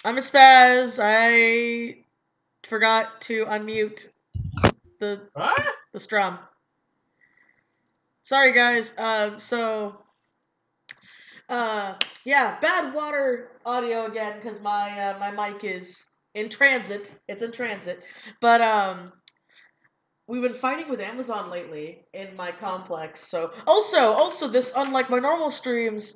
I'm a spaz. I forgot to unmute the What? the strum. Sorry, guys. Yeah, bad water audio again because my mic is in transit. It's in transit, but we've been fighting with Amazon lately in my complex. So also this, unlike my normal streams,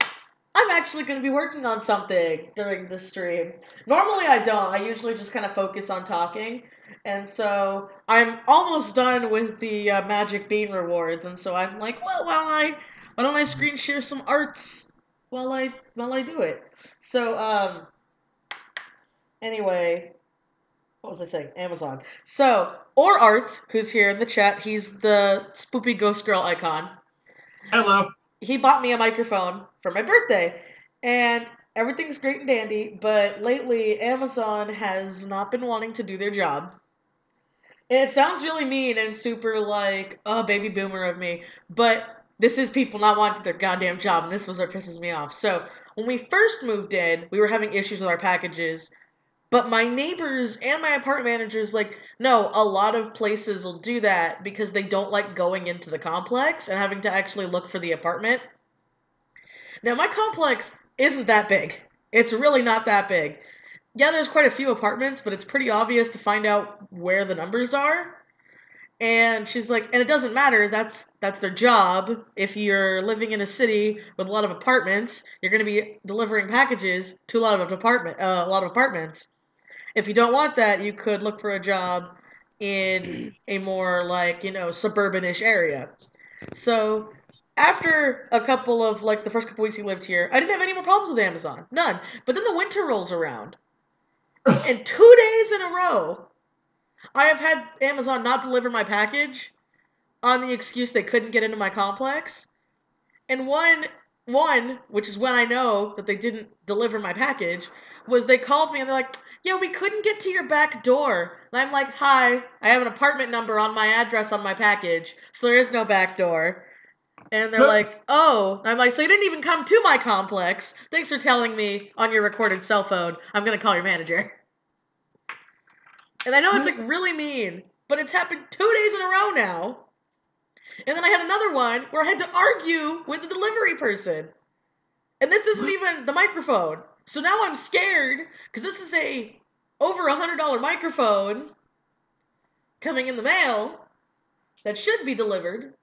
I'm actually going to be working on something during this stream. Normally I don't. I usually just kind of focus on talking. And so I'm almost done with the Magick Bean rewards, and so I'm like, well, why don't I screen share some arts while I do it? So anyway, what was I saying? Amazon. So, or Art, who's here in the chat, he's the spoopy ghost girl icon. Hello. He bought me a microphone for my birthday, and everything's great and dandy, but lately Amazon has not been wanting to do their job. And it sounds really mean and super like, oh, baby boomer of me, but this is people not wanting their goddamn job, and this was what pisses me off. So, when we first moved in, we were having issues with our packages, but my neighbors and my apartment managers, like, no, a lot of places will do that because they don't like going into the complex and having to actually look for the apartment. Now, my complex isn't that big. It's really not that big. Yeah, there's quite a few apartments, but it's pretty obvious to find out where the numbers are. And she's like, and it doesn't matter. That's their job. If you're living in a city with a lot of apartments, you're going to be delivering packages to a lot of apartments. If you don't want that, you could look for a job in a more like, suburbanish area. So after a couple of like the first couple weeks he lived here, I didn't have any more problems with Amazon. None. But then the winter rolls around. And 2 days in a row, I have had Amazon not deliver my package on the excuse they couldn't get into my complex. And one, which is when I know that they didn't deliver my package, was they called me and they're like, yeah, we couldn't get to your back door. And I'm like, hi, I have an apartment number on my address on my package, so there is no back door. And they're like, oh. And I'm like, so you didn't even come to my complex. Thanks for telling me on your recorded cell phone. I'm going to call your manager. And I know it's like really mean, but it's happened 2 days in a row now. And then I had another one where I had to argue with the delivery person. And this isn't even the microphone. So now I'm scared because this is a over $100 microphone coming in the mail that should be delivered.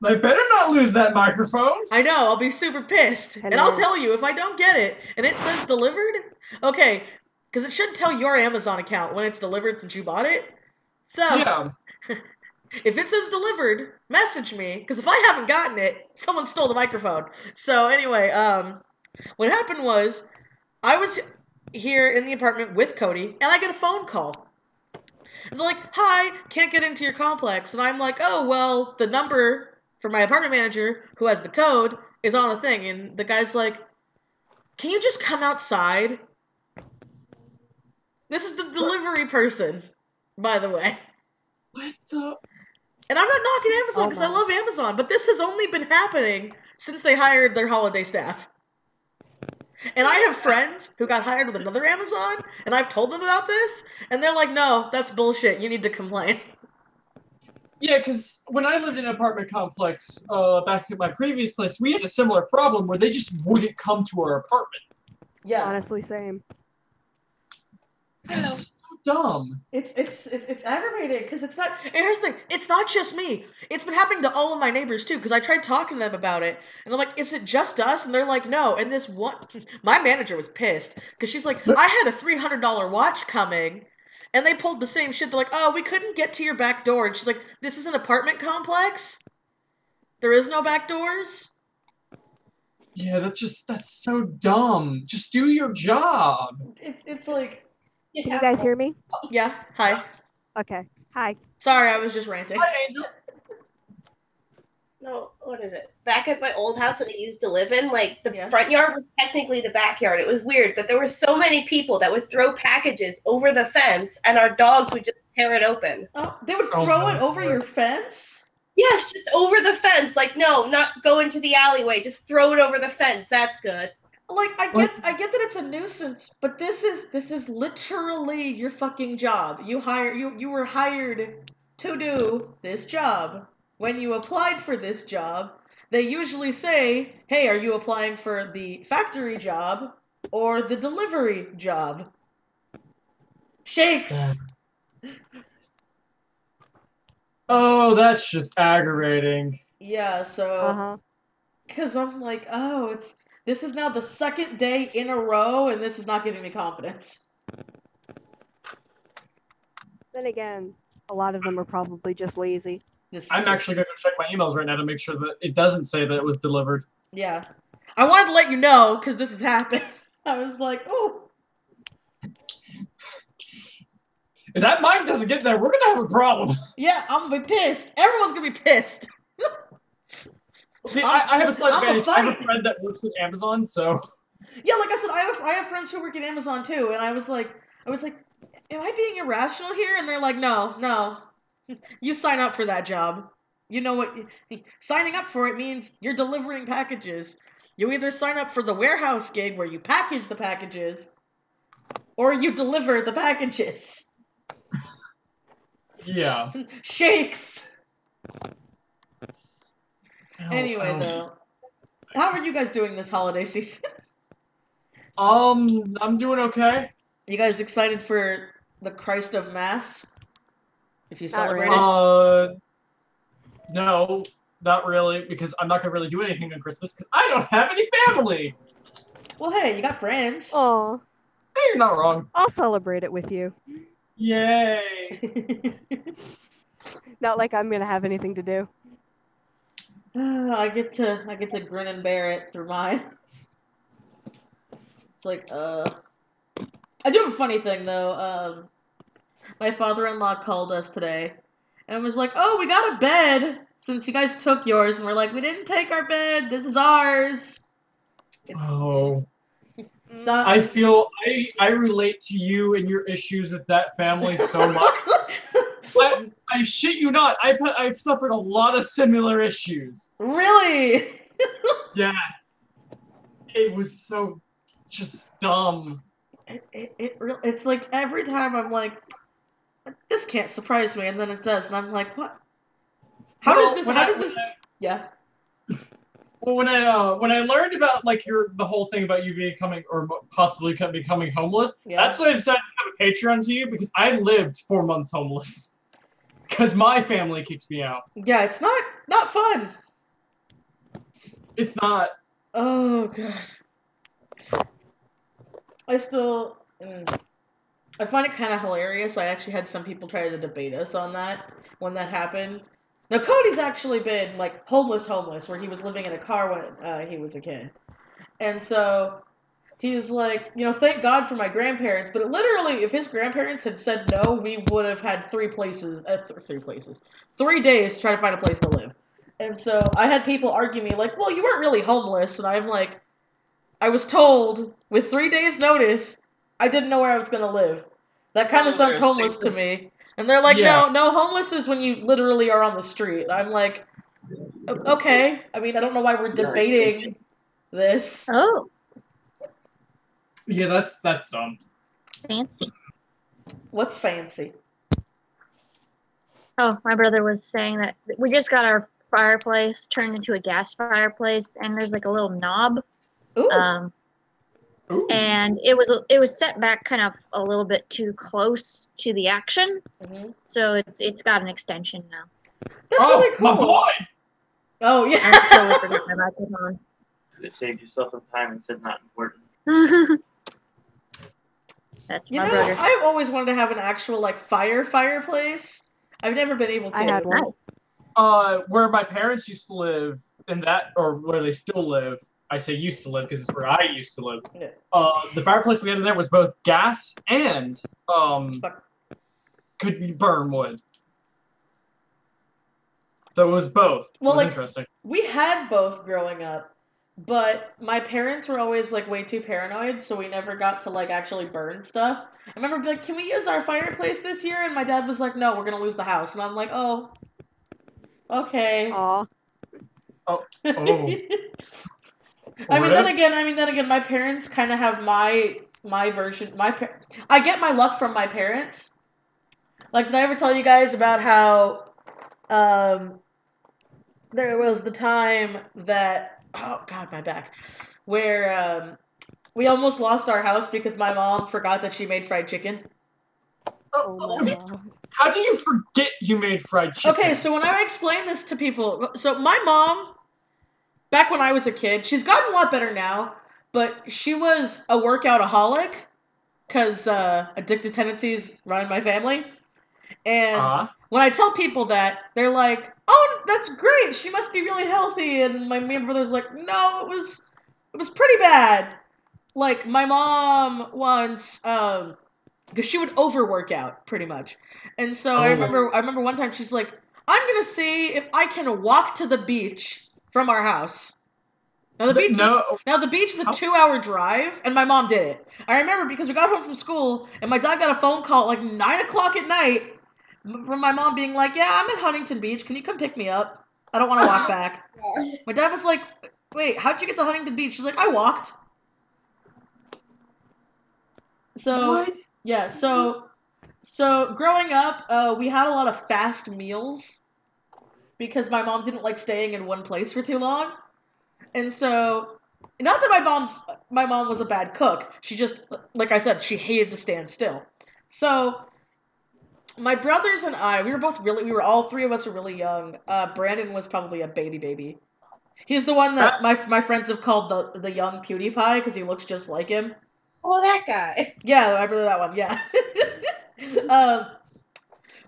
I better not lose that microphone. I know, I'll be super pissed. And I'll tell you, if I don't get it and it says delivered, okay, because it should tell your Amazon account when it's delivered since you bought it. So, Yeah. if it says delivered, message me, because if I haven't gotten it, someone stole the microphone. So anyway, what happened was, I was here in the apartment with Cody, and I get a phone call. And they're like, hi, can't get into your complex. And I'm like, oh, well, the number for my apartment manager, who has the code, is on the thing. And the guy's like, can you just come outside? This is the delivery person, by the way. What the? And I'm not knocking Amazon because I love Amazon, but this has only been happening since they hired their holiday staff. And I have friends who got hired with another Amazon, and I've told them about this, and they're like, no, that's bullshit. You need to complain. Yeah, because when I lived in an apartment complex back at my previous place, we had a similar problem where they just wouldn't come to our apartment. Yeah. Honestly, same. That's so dumb. It's aggravating because it's not. And here's the thing: it's not just me. It's been happening to all of my neighbors too. Because I tried talking to them about it, and I'm like, "Is it just us?" And they're like, "No." And this one, my manager was pissed because she's like, "I had a $300 watch coming." And they pulled the same shit. They're like, oh, we couldn't get to your back door. And she's like, this is an apartment complex? There is no back doors? Yeah, that's so dumb. Just do your job. It's like... Can you guys hear me? Yeah, hi. Okay, hi. Sorry, I was just ranting. Hi, Angel. No, what is it? Back at my old house that I used to live in, like, the front yard was technically the backyard. It was weird, but there were so many people that would throw packages over the fence, and our dogs would just tear it open. Oh, they would throw it over your fence? Yes, just over the fence. Like, no, not go into the alleyway. Just throw it over the fence. That's good. like I get that it's a nuisance, but this is literally your fucking job. You were hired to do this job. When you applied for this job, they usually say, "Hey, are you applying for the factory job or the delivery job?" Shakes. Oh, that's just aggravating. Yeah, so because I'm like, oh, this is now the second day in a row, and this is not giving me confidence. Then again, a lot of them are probably just lazy. I'm actually going to check my emails right now to make sure that it doesn't say that it was delivered. Yeah. I wanted to let you know, because this has happened. I was like, oh. If that mine doesn't get there, we're going to have a problem. Yeah, I'm going to be pissed. Everyone's going to be pissed. See, I have a slight advantage. I have a friend that works at Amazon, so... Yeah, like I said, I have friends who work at Amazon, too, and I was like, am I being irrational here? And they're like, no. You sign up for that job. You know what? Signing up for it means you're delivering packages. You either sign up for the warehouse gig where you package the packages, or you deliver the packages. Yeah. Shakes! Anyway, though, how are you guys doing this holiday season? I'm doing okay. You guys excited for the Christ of Mass? If you celebrate it? No, not really, because I'm not gonna really do anything on Christmas because I don't have any family. Well, hey, you got friends. Oh. Hey, you're not wrong. I'll celebrate it with you. Yay! Not like I'm gonna have anything to do. I get to grin and bear it through mine. It's like, I do have a funny thing though. My father-in-law called us today and was like, "Oh, we got a bed since you guys took yours." And we're like, "We didn't take our bed. This is ours." I feel I relate to you and your issues with that family so much. I shit you not. I've suffered a lot of similar issues. Really? Yes. It was so just dumb. It's like every time I'm like, this can't surprise me, and then it does, and I'm like, what? How does this? Yeah. Well, when I learned about like the whole thing about you becoming or possibly becoming homeless, that's why I decided to have a Patreon to you because I lived 4 months homeless because my family kicked me out. Yeah, it's not fun. It's not. Oh god. I find it kind of hilarious. I actually had some people try to debate us on that when that happened. Now, Cody's actually been, like, homeless, where he was living in a car when he was a kid. And so, he's like, thank God for my grandparents, but literally, if his grandparents had said no, we would have had 3 days to try to find a place to live. And so, I had people argue me, like, well, you weren't really homeless, and I'm like, I was told, with 3 days' notice, I didn't know where I was going to live. That kind of sounds homeless to me. And they're like, no, homeless is when you literally are on the street. I'm like, okay. I mean, I don't know why we're debating this. Oh. Yeah, that's dumb. Fancy. What's fancy? Oh, my brother was saying that we just got our fireplace turned into a gas fireplace, and there's like a little knob. Ooh. Ooh. And it was set back kind of a little bit too close to the action, so it's got an extension now. That's really cool. My boy! Oh yeah. I was totally forgetting about it on. It saved yourself some time and said not important. That's my brother. I've always wanted to have an actual like fireplace. I've never been able to. I had one. Nice. Where my parents used to live, or where they still live. I say used to live because it's where I used to live. Yeah. The fireplace we had in there was both gas and could burn wood. So it was both. Well, it was interesting. We had both growing up, but my parents were always like way too paranoid, so we never got to like actually burn stuff. I remember being like, "Can we use our fireplace this year?" And my dad was like, "No, we're gonna lose the house." And I'm like, "Oh, okay." Aw. Oh. I mean, then again, my parents kind of have my version. I get my luck from my parents. Like, did I ever tell you guys about how there was the time that, oh god, my back, where we almost lost our house because my mom forgot that she made fried chicken. Oh my god. How do you forget you made fried chicken? Okay, so when I explain this to people, so my mom, back when I was a kid, she's gotten a lot better now, but she was a workoutaholic because addictive tendencies run in my family. And when I tell people that, they're like, "Oh, that's great. She must be really healthy." And me and brother's like, "No, it was pretty bad." Like my mom once, because she would overwork out pretty much, and so I remember one time she's like, "I'm gonna see if I can walk to the beach from our house." Now the beach is a 2-hour drive, and my mom did it. I remember because we got home from school, and my dad got a phone call at like 9 o'clock at night from my mom being like, "Yeah, I'm at Huntington Beach. Can you come pick me up? I don't want to walk back." My dad was like, "Wait, how'd you get to Huntington Beach?" She's like, "I walked." So What? yeah, so growing up, we had a lot of fast meals because my mom didn't like staying in one place for too long. And so, not that my mom was a bad cook. She just, like I said, she hated to stand still. So, my brothers and I, we were all three of us were really young. Brandon was probably a baby. He's the one that my friends have called the young PewDiePie because he looks just like him. Oh, that guy. Yeah, I remember that one, yeah.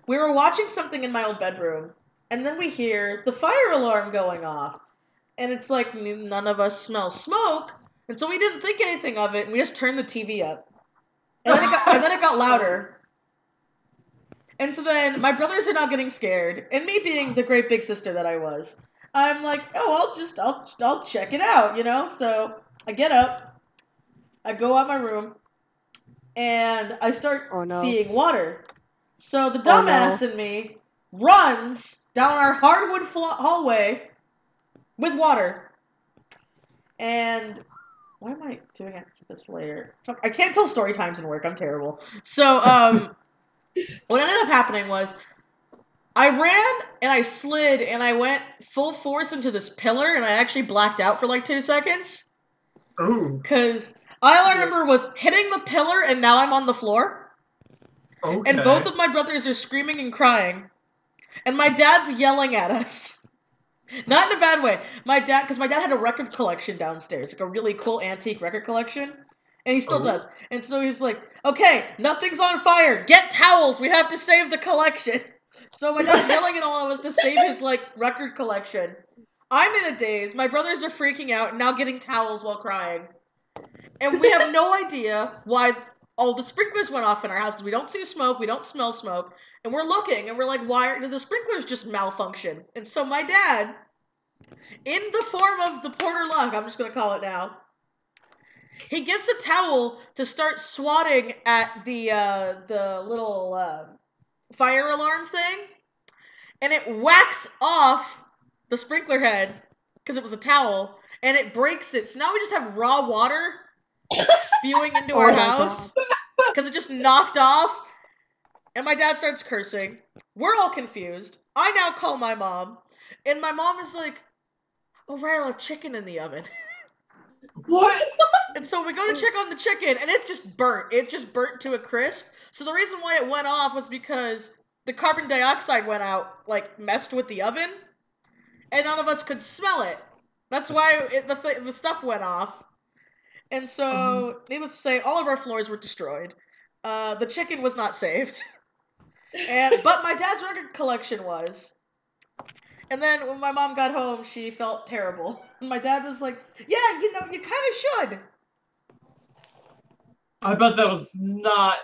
We were watching something in my old bedroom, and then we hear the fire alarm going off. And it's like none of us smell smoke, and so we didn't think anything of it, and we just turned the TV up. And then it got louder. And so then my brothers are now getting scared, and me being the great big sister that I was, I'm like, oh, I'll check it out, you know? So I get up, I go out my room, and I start seeing water. So the dumbass in me runs down our hardwood hallway with water. And why am I doing it to this later? I can't tell story times in work. I'm terrible. So what ended up happening was I ran and I slid and I went full force into this pillar and I actually blacked out for like 2 seconds. Ooh. Because all I remember was hitting the pillar and now I'm on the floor. Okay. And both of my brothers are screaming and crying. And my dad's yelling at us. Not in a bad way. Because my dad had a record collection downstairs, like a really cool antique record collection. And he still does. And so he's like, "Okay, nothing's on fire. Get towels. We have to save the collection." So my dad's yelling at all of us to save his, like, record collection. I'm in a daze. My brothers are freaking out, now getting towels while crying. And we have no idea why all the sprinklers went off in our house, because we don't see smoke, we don't smell smoke. And we're looking, and we're like, why did the sprinklers just malfunction? And so my dad, in the form of the Porter Luck, I'm just going to call it now, he gets a towel to start swatting at the little fire alarm thing, and it whacks off the sprinkler head, because it was a towel, and it breaks it. So now we just have raw water spewing into our house, because it just knocked off. And my dad starts cursing. We're all confused. I now call my mom. And my mom is like, "Oh, Riley, I have chicken in the oven." What? And so we go to check on the chicken, and it's just burnt. It's just burnt to a crisp. So the reason why it went off was because the carbon dioxide went out, like, messed with the oven. And none of us could smell it. That's why the stuff went off. And so, needless to say, all of our floors were destroyed. The chicken was not saved. But my dad's record collection was. And then when my mom got home, she felt terrible. And my dad was like, "Yeah, you know, you kind of should." I bet that was not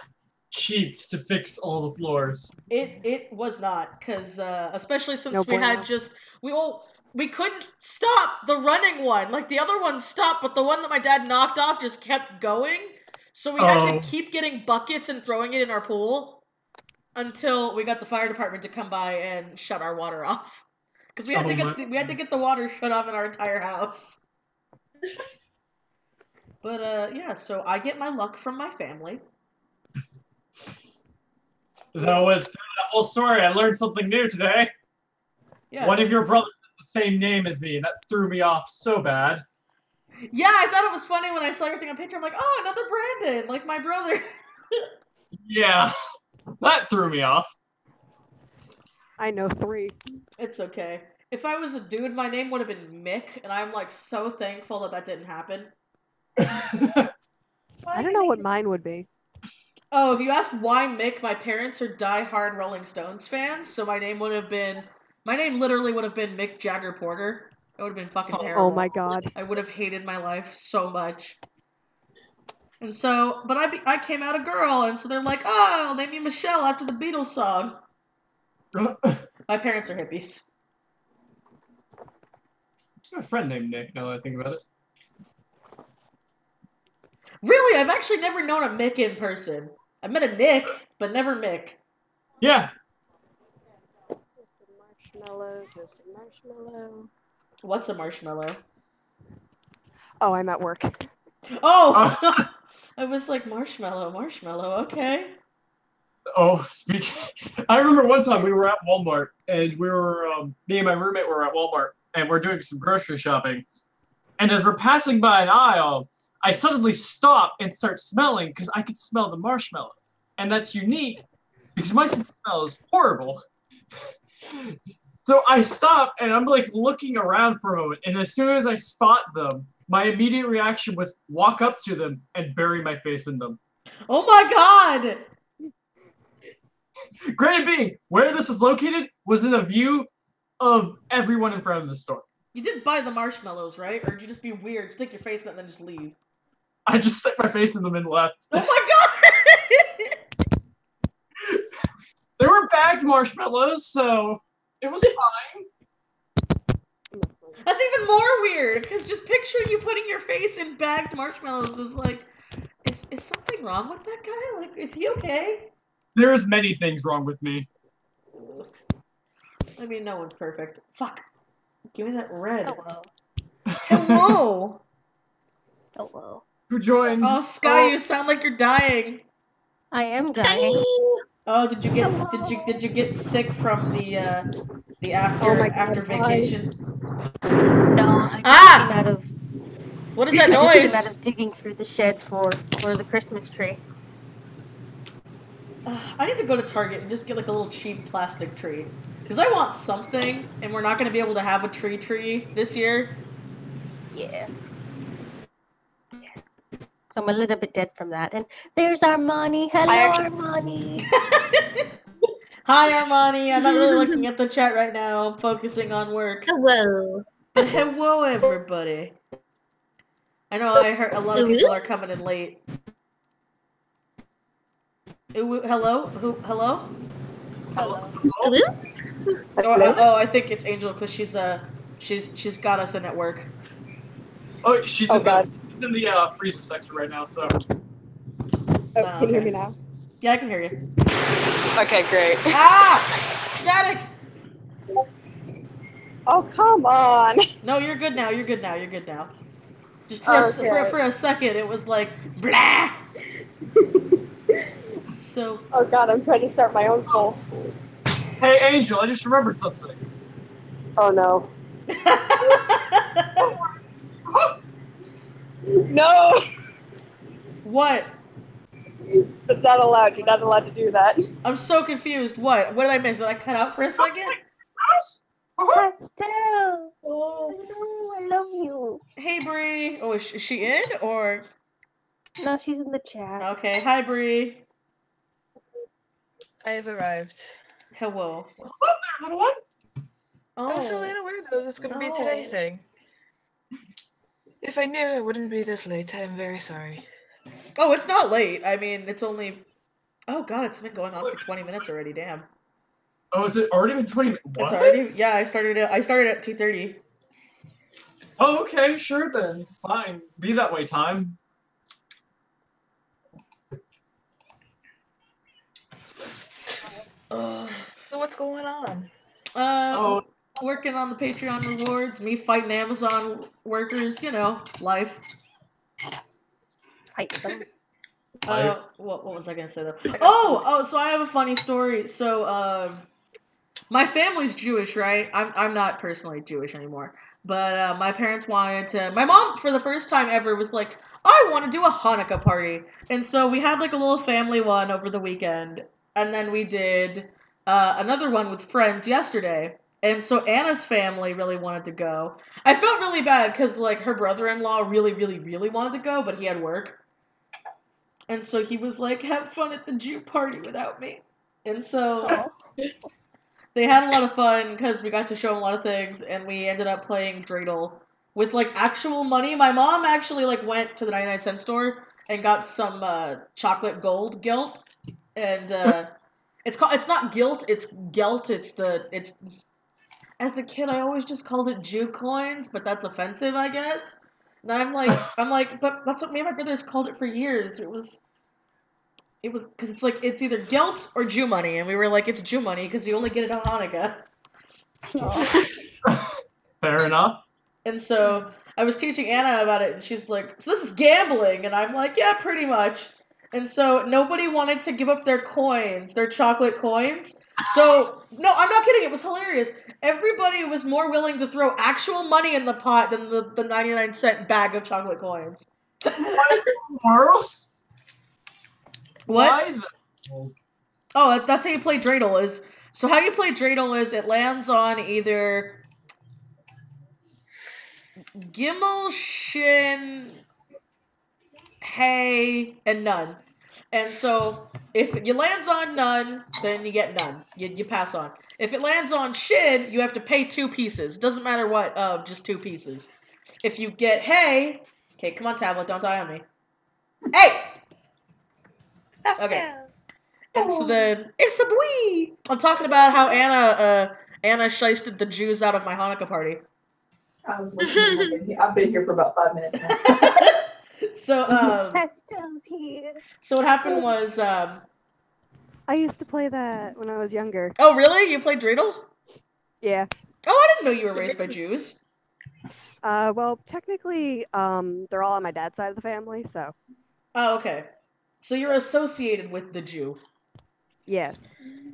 cheap to fix all the floors. It was not, because especially since we couldn't stop the running one. Like, the other one stopped, but the one that my dad knocked off just kept going. So we had to keep getting buckets and throwing it in our pool until we got the fire department to come by and shut our water off. Because we had to get the water shut off in our entire house. But yeah, so I get my luck from my family. So through that whole story, I learned something new today. Yeah. One of your brothers has the same name as me, and that threw me off so bad. Yeah, I thought it was funny when I saw your thing on picture. I'm like, oh, another Brandon, like my brother. Yeah, that threw me off. I know 3. It's okay. If I was a dude, my name would have been Mick, and I'm like so thankful that that didn't happen. I don't know what mine would be. Oh, if you ask why Mick, my parents are diehard Rolling Stones fans, so my name literally would have been Mick Jagger Porter. It would have been fucking terrible. Oh my god. I would have hated my life so much. And so, but I came out a girl, and so they're like, oh, I'll name you Michelle after the Beatles song. My parents are hippies. I have a friend named Nick, now that I think about it. Really? I've actually never known a Mick in person. I met a Nick, but never Mick. Yeah. Just a marshmallow. What's a marshmallow? Oh, I'm at work. Oh! I was like, marshmallow, okay. Oh, speaking. I remember one time we were at Walmart, and me and my roommate were at Walmart, and we're doing some grocery shopping. And as we're passing by an aisle, I suddenly stop and start smelling because I could smell the marshmallows. And that's unique because my sense of smell is horrible. So I stop and I'm like looking around for a moment. And as soon as I spot them, my immediate reaction was walk up to them and bury my face in them. Oh my god! Granted being, where this was located was in a view of everyone in front of the store. You did buy the marshmallows, right? Or did you just be weird, stick your face in it, and then just leave? I just stuck my face in them and left. Oh my god! They were bagged marshmallows, so it was fine. That's even more weird, because just picturing you putting your face in bagged marshmallows is like, is something wrong with that guy? Like, is he okay? There's many things wrong with me. I mean, no one's perfect. Fuck. Give me that red. Hello. Hello. Hello. Who joined? Oh, Sky, you sound like you're dying. I am dying. Oh, did you get sick from the after vacation? No, I came out of. What is that I just noise? came out of digging through the shed for the Christmas tree. I need to go to Target and just get like a little cheap plastic tree. Because I want something, and we're not going to be able to have a tree this year. Yeah. So I'm a little bit dead from that. And there's Armani. Hello, Armani. Hi, Armani. I'm not really looking at the chat right now. I'm focusing on work. Hello. But hello, everybody. I know I heard a lot of people are coming in late. Hello? Hello? Hello. Oh, I think it's Angel because she's got us in at work. Oh, she's in the freezer section right now. So. Can you hear me now? Yeah, I can hear you. Okay, great. Ah! Static! Oh, come on. No, you're good now. Just for a second, it was like, blah! So. Oh god, I'm trying to start my own cult. Hey, Angel, I just remembered something. Oh no. No! What? That's not allowed. You're not allowed to do that. I'm so confused. What? What did I miss? Did I cut out for a second? Pastel. Oh, I love you. Hey, Bree. Oh, is she in or? No, she's in the chat. Okay. Hi, Bree. I have arrived. Hello. Oh. I was so unaware that it was going to be a today thing. If I knew, I wouldn't be this late. I am very sorry. Oh, it's not late. I mean, it's only. Oh God, it's been going on for 20 minutes already. Damn. Oh, is it already been 20 minutes? It's already. Yeah, I started at 2:30. Oh, okay, sure then. Fine. Be that way, time. So what's going on? Oh, working on the Patreon rewards, me fighting Amazon workers, you know, life. Fight them. What was I gonna say though? Oh, so I have a funny story. So, my family's Jewish, right? I'm not personally Jewish anymore, but my parents wanted to. My mom, for the first time ever, was like, "I want to do a Hanukkah party," and so we had like a little family one over the weekend, and then we did another one with friends yesterday. And so Anna's family really wanted to go. I felt really bad because like her brother-in-law really, really, really wanted to go, but he had work. And so he was like, have fun at the Jew party without me. And so they had a lot of fun because we got to show them a lot of things, and we ended up playing Dreidel with like actual money. My mom actually like went to the 99-cent store and got some chocolate gold gilt, and it's not gilt, it's gelt. It's as a kid I always just called it Jew coins, but that's offensive, I guess. And I'm like, but that's what me and my brothers called it for years. It was because it's like it's either gelt or Jew money, and we were like, it's Jew money because you only get it on Hanukkah. Fair enough. And so I was teaching Anna about it, and she's like, so this is gambling, and I'm like, yeah, pretty much. And so nobody wanted to give up their coins, their chocolate coins. So no, I'm not kidding. It was hilarious. Everybody was more willing to throw actual money in the pot than the 99-cent bag of chocolate coins. World? What? Why Oh, that's how you play Dreidel. So how you play Dreidel is it lands on either Gimel, Shin, Hey, and None. And so if it lands on None, then you get None. You pass on. If it lands on Shin, you have to pay 2 pieces. Doesn't matter what, just 2 pieces. If you get Hey, okay, come on, tablet, don't die on me. Hey! Okay. And so then, it's a boy! I'm talking about how Anna shysted the Jews out of my Hanukkah party. I was listening. I've been here for about 5 minutes now. So, Pastel's here. So what happened was, I used to play that when I was younger. Oh, really? You played Dreidel? Yeah. Oh, I didn't know you were raised by Jews. Well, technically, they're all on my dad's side of the family, so. Oh, okay. So you're associated with the Jew. Yes.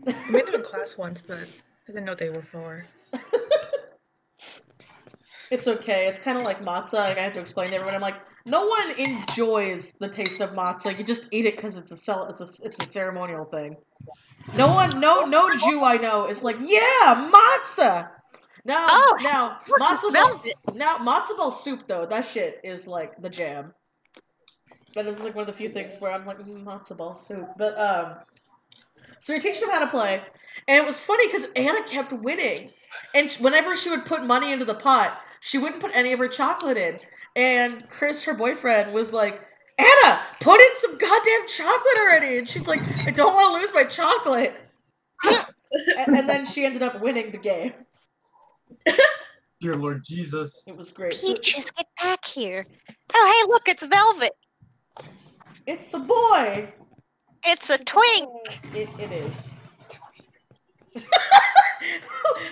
I made them in class once, but I didn't know what they were for. It's okay. It's kind of like matzah. Like I have to explain to everyone. I'm like, no one enjoys the taste of matzah. You just eat it because it's a ceremonial thing. No Jew I know is like, yeah, matzah. Now matzo ball soup though. That shit is like the jam. That is like one of the few things where I'm like matzo ball soup. But so we teach them how to play, and it was funny because Anna kept winning, and whenever she would put money into the pot, she wouldn't put any of her chocolate in. And Chris, her boyfriend, was like, Anna, put in some goddamn chocolate already. And she's like, I don't want to lose my chocolate. and then she ended up winning the game. Dear Lord Jesus. It was great. Peaches, get back here. Oh, hey, look, it's Velvet. It's a boy. It's a twink. It is.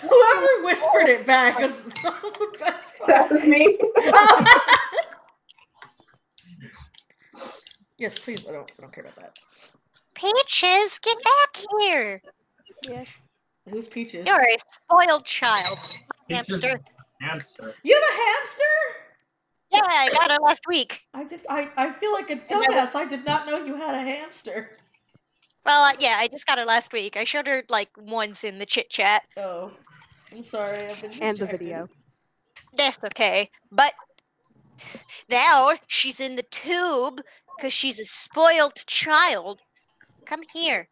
Whoever whispered it back was the best part. That was me. Yes, please. I don't care about that. Peaches, get back here. Yes. Who's Peaches? You're a spoiled child. Peaches Hamster. You have a hamster? Yeah, I got her last week. I feel like a dumbass. I did not know you had a hamster. Well, yeah, I just got her last week. I showed her like once in the chit chat. Oh, I'm sorry. I've been distracted. And the video. That's okay. But now she's in the tube because she's a spoiled child. Come here.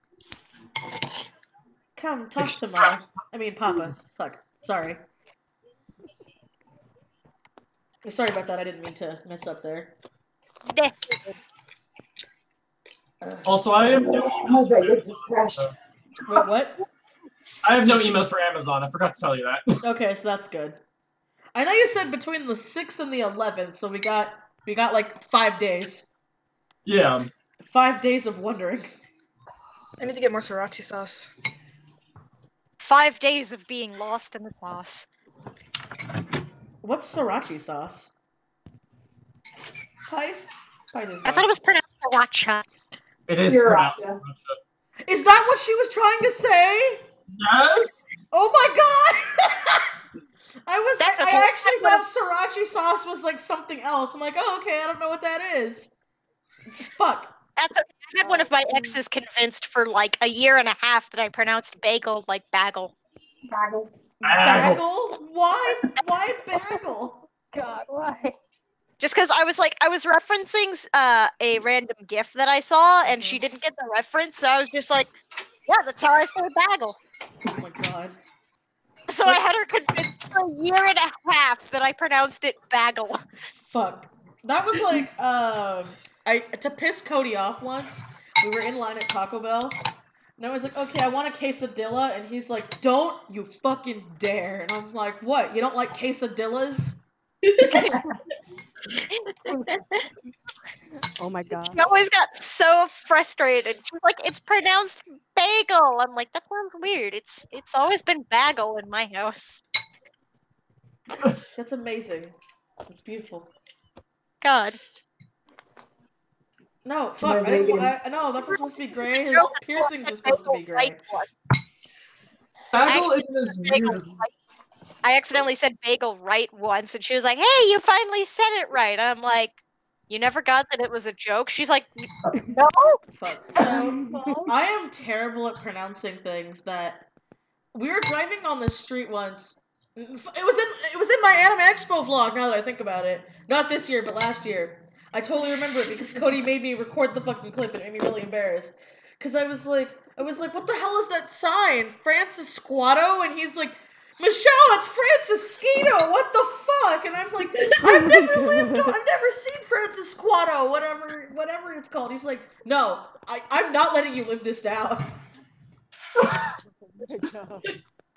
Come, talk to Mom. I mean, Papa. Fuck. Sorry. Sorry about that. I didn't mean to mess up there. Also, I have no emails for Amazon. What? I have no emails for Amazon. I forgot to tell you that. Okay, so that's good. I know you said between the 6th and the 11th, so we got like 5 days. Yeah. 5 days of wondering. I need to get more sriracha sauce. 5 days of being lost in the sauce. What's sriracha sauce? Pie? Pie is I thought it was pronounced sriracha. It is Sriracha. pronounced. Is that what she was trying to say? Yes. Oh my god! That's okay. I actually thought sriracha sauce was like something else. I'm like, oh, okay, I don't know what that is. Fuck. That's okay. I had one of my exes convinced for like a year and a half that I pronounced bagel like bagel. Bagel. Bagel? Why? Why bagel? God, why? Just because I was referencing a random GIF that I saw, and she didn't get the reference, so I was just like, yeah, that's how I say bagel. Oh my god. So I had her convinced for a year and a half that I pronounced it bagel. Fuck. That was like, to piss Cody off once, we were in line at Taco Bell, and I was like, okay, I want a quesadilla, and he's like, don't you fucking dare. And I'm like, what, you don't like quesadillas? Oh my god. She always got so frustrated. She's like, it's pronounced bagel. I'm like, that sounds weird. It's always been bagel in my house. That's amazing. It's beautiful. God. No, fuck, no, that's not supposed to be gray. His piercings are supposed to be gray. Bagel isn't as weird as... I accidentally said bagel right once, and she was like, hey, you finally said it right. I'm like, you never got that it was a joke? She's like, no. Fuck. So, I am terrible at pronouncing things that... We were driving on the street once. It was in my Anime Expo vlog, now that I think about it. Not this year, but last year. I totally remember it because Cody made me record the fucking clip and it made me really embarrassed. Because I was like, what the hell is that sign? Francis Squatto? And he's like, Michelle, it's Francis Skeeto, what the fuck? And I'm like, I've never seen Francis Squatto, whatever it's called. He's like, no, I'm not letting you live this down.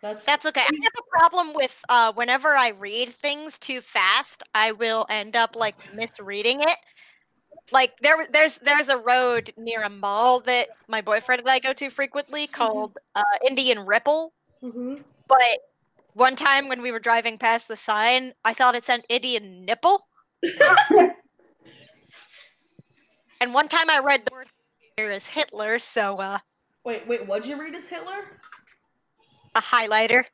That's okay. I have a problem with whenever I read things too fast, I will end up like misreading it. Like there's a road near a mall that my boyfriend and I go to frequently called Indian Ripple. But one time when we were driving past the sign, I thought it said Indian Nipple. And one time I read the word here as Hitler, so Wait, what'd you read as Hitler? A highlighter.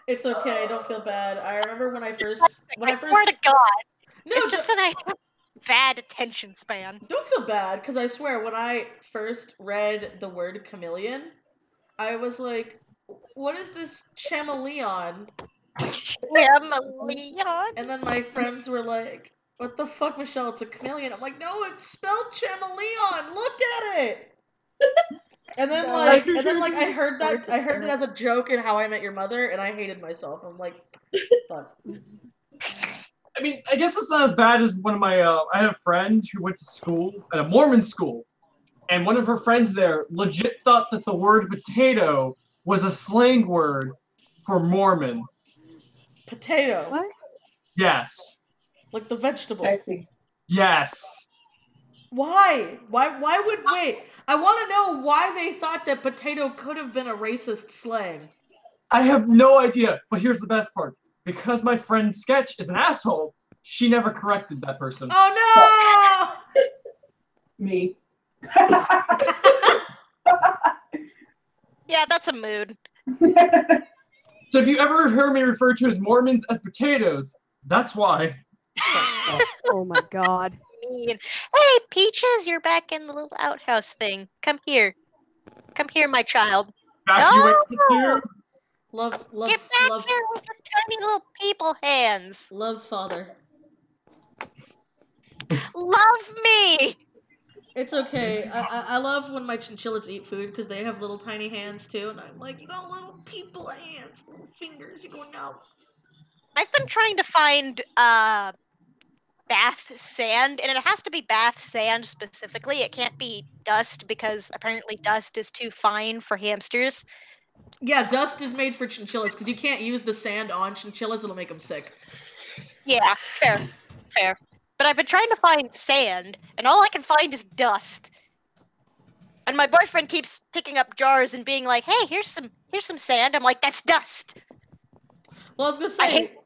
It's okay, don't feel bad. I remember when I first swear to God. No, it's just that I have bad attention span. Don't feel bad, because I swear, when I first read the word chameleon, I was like, what is this chameleon? Chameleon? And then my friends were like, what the fuck, Michelle, it's a chameleon. I'm like, no, it's spelled chameleon, look at it! And then I heard it as a joke in How I Met Your Mother, and I hated myself. I'm like, fuck. I mean, I guess it's not as bad as one of my, I had a friend who went to school, at a Mormon school, and one of her friends there legit thought that the word potato was a slang word for Mormon. Potato? What? Yes. Like the vegetable? Sexy. Yes. Why? Why would, wait, I want to know why they thought that potato could have been a racist slang. I have no idea, but here's the best part. Because my friend Sketch is an asshole, she never corrected that person. Oh no! Me. Yeah, that's a mood. So if you ever heard me refer to as Mormons as potatoes, that's why. Oh my god. Hey, Peaches, you're back in the little outhouse thing. Come here. Come here, my child. Evacuate here. Love, Get back here with your tiny little people hands. Love, father. Love me. It's okay. I love when my chinchillas eat food because they have little tiny hands too, and I'm like, you got little people hands, little fingers. You go, no. I've been trying to find bath sand, and it has to be bath sand specifically. It can't be dust because apparently dust is too fine for hamsters. Yeah, dust is made for chinchillas because you can't use the sand on chinchillas; it'll make them sick. Yeah, fair. But I've been trying to find sand, and all I can find is dust. And my boyfriend keeps picking up jars and being like, "Hey, here's some sand." I'm like, "That's dust." Well, I was gonna say,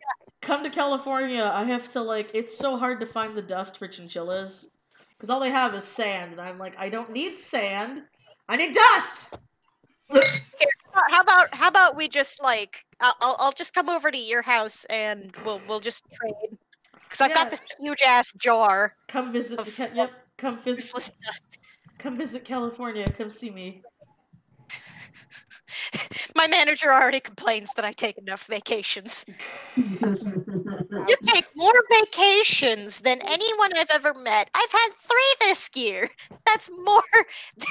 come to California, I have to, like, it's so hard to find the dust for chinchillas. Because all they have is sand, and I'm like, I don't need sand. I need dust! Here, how about we just, like, I'll just come over to your house and we'll just trade. Because I've got this huge-ass jar. Come visit, come visit. Useless dust. Come visit California, come see me. My manager already complains that I take enough vacations. You take more vacations than anyone I've ever met. I've had 3 this year. That's more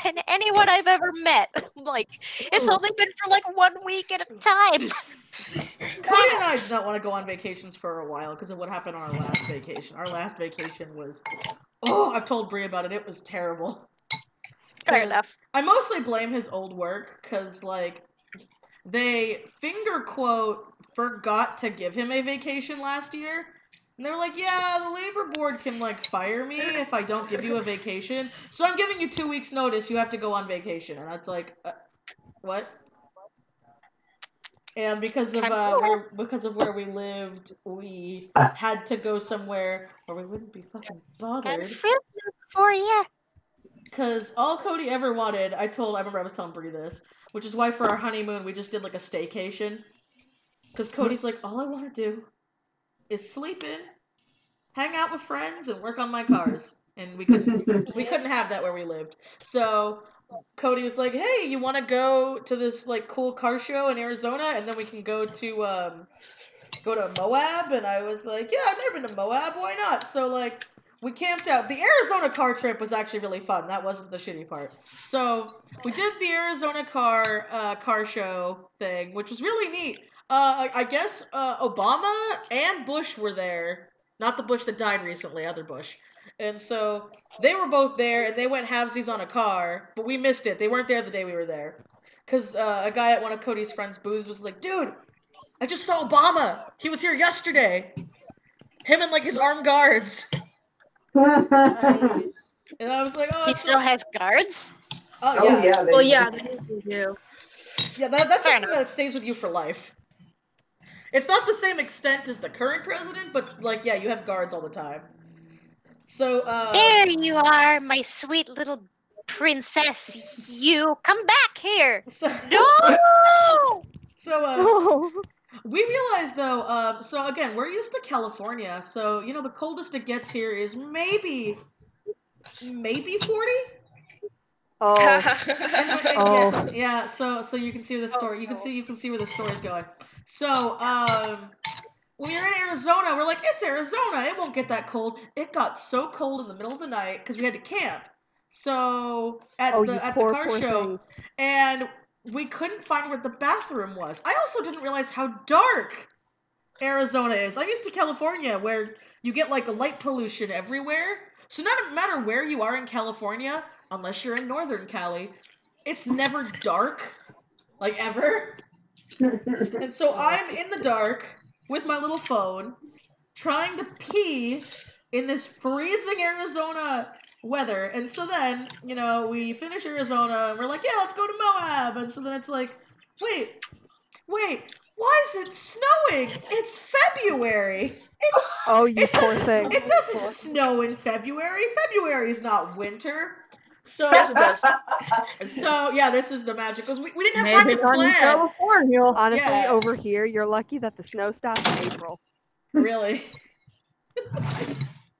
than anyone I've ever met. Like, it's only been for like 1 week at a time. Cody and I did not want to go on vacations for a while because of what happened on our last vacation. Our last vacation was, I've told Brie about it. It was terrible. Fair enough. I mostly blame his old work because, like, they finger quote forgot to give him a vacation last year. And they're like, yeah, the labor board can, like, fire me if I don't give you a vacation. So I'm giving you 2 weeks notice. You have to go on vacation. And that's like, what? And because of where we lived, we had to go somewhere where we wouldn't be fucking bothered. For you. Because all Cody ever wanted, I remember I was telling Brie this, which is why for our honeymoon we just did like a staycation. Because Cody's like, all I want to do is sleep in, hang out with friends, and work on my cars. And we couldn't have that where we lived. So Cody was like, hey, you want to go to this like cool car show in Arizona, and then we can go to Moab? And I was like, yeah, I've never been to Moab. Why not? So like, we camped out. The Arizona car trip was actually really fun. That wasn't the shitty part. So we did the Arizona car show thing, which was really neat. I guess Obama and Bush were there. Not the Bush that died recently, other Bush. And so they were both there, and they went halvesies on a car, but we missed it. They weren't there the day we were there. Because a guy at one of Cody's friends' booths was like, dude, I just saw Obama. He was here yesterday. Him and like his armed guards. Nice. And I was like, oh, he still has guards? Oh yeah. Well, yeah, they do. Yeah, that's something that stays with you for life. It's not the same extent as the current president, but like, yeah, you have guards all the time. So there you are, my sweet little princess. You come back here. No. So we realized though, so again, we're used to California, so you know the coldest it gets here is maybe 40. Oh. Yeah. So you can see the story. You can see where the story's going. So when we were in Arizona, we're like, it's Arizona. It won't get that cold. It got so cold in the middle of the night because we had to camp. So at the car show, and we couldn't find where the bathroom was. I also didn't realize how dark Arizona is. I'm used to California where you get like light pollution everywhere. So no matter where you are in California, unless you're in Northern Cali, it's never dark, like ever. And so I'm in the dark with my little phone, trying to pee in this freezing Arizona weather. And so then, you know, we finish Arizona and we're like, yeah, let's go to Moab. And so then it's like, wait, why is it snowing? It's February. You poor thing. It doesn't snow in February. February is not winter. So, yes, it does. So yeah, this is the magic. Because we didn't have time to plan. California. Honestly, over here, you're lucky that the snow stops in April. Really?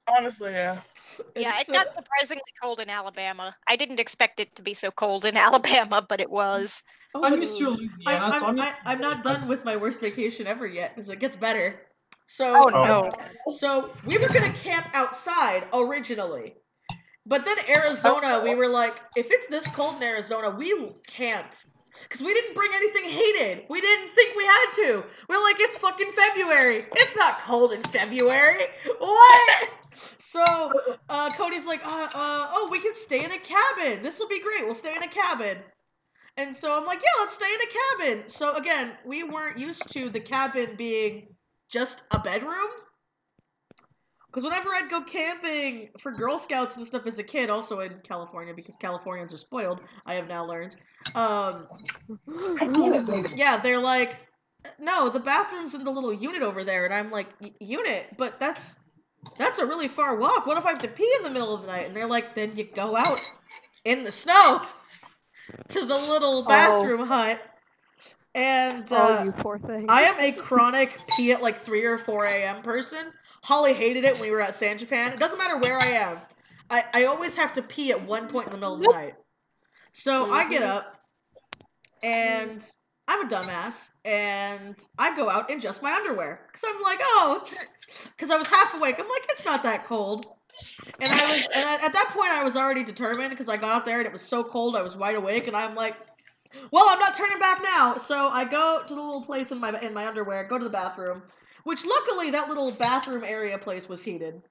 Honestly, yeah. Yeah, it got surprisingly cold in Alabama. I didn't expect it to be so cold in Alabama, but it was. I'm used to Louisiana, I'm not done with my worst vacation ever yet, because it gets better. So, so we were gonna camp outside originally, but then Arizona, we were like, if it's this cold in Arizona, we can't. Because we didn't bring anything heated. We didn't think we had to. We're like, it's fucking February. It's not cold in February. What? So, Cody's like, we can stay in a cabin. This will be great. We'll stay in a cabin. And so I'm like, yeah, let's stay in a cabin. So again, we weren't used to the cabin being just a bedroom. Because whenever I'd go camping for Girl Scouts and stuff as a kid, also in California, because Californians are spoiled, I have now learned. Yeah, they're like, no, the bathroom's in the little unit over there, and I'm like, unit? But that's a really far walk. What if I have to pee in the middle of the night? And they're like, then you go out in the snow to the little bathroom hut. And you poor thing. I am a chronic pee at like 3 or 4 a.m. person. Holly hated it when we were at San Japan. It doesn't matter where I am. I always have to pee at one point in the middle of the night. So I get up, and I'm a dumbass, and I go out in just my underwear. Because I'm like, because I was half awake. I'm like, it's not that cold. And at that point, I was already determined, because I got out there, and it was so cold, I was wide awake, and I'm like, well, I'm not turning back now. So I go to the little place in my underwear, go to the bathroom, which luckily that little bathroom area place was heated.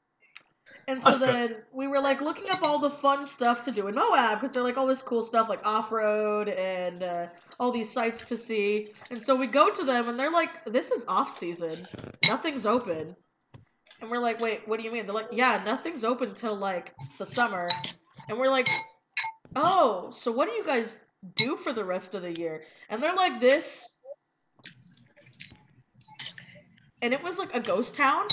And so then we were like looking up all the fun stuff to do in Moab, because they're like all this cool stuff like off-road and all these sites to see. And so we go to them and they're like, this is off-season. Nothing's open. And we're like, wait, what do you mean? They're like, yeah, nothing's open till like the summer. And we're like, oh, so what do you guys do for the rest of the year? And they're like this. And it was like a ghost town.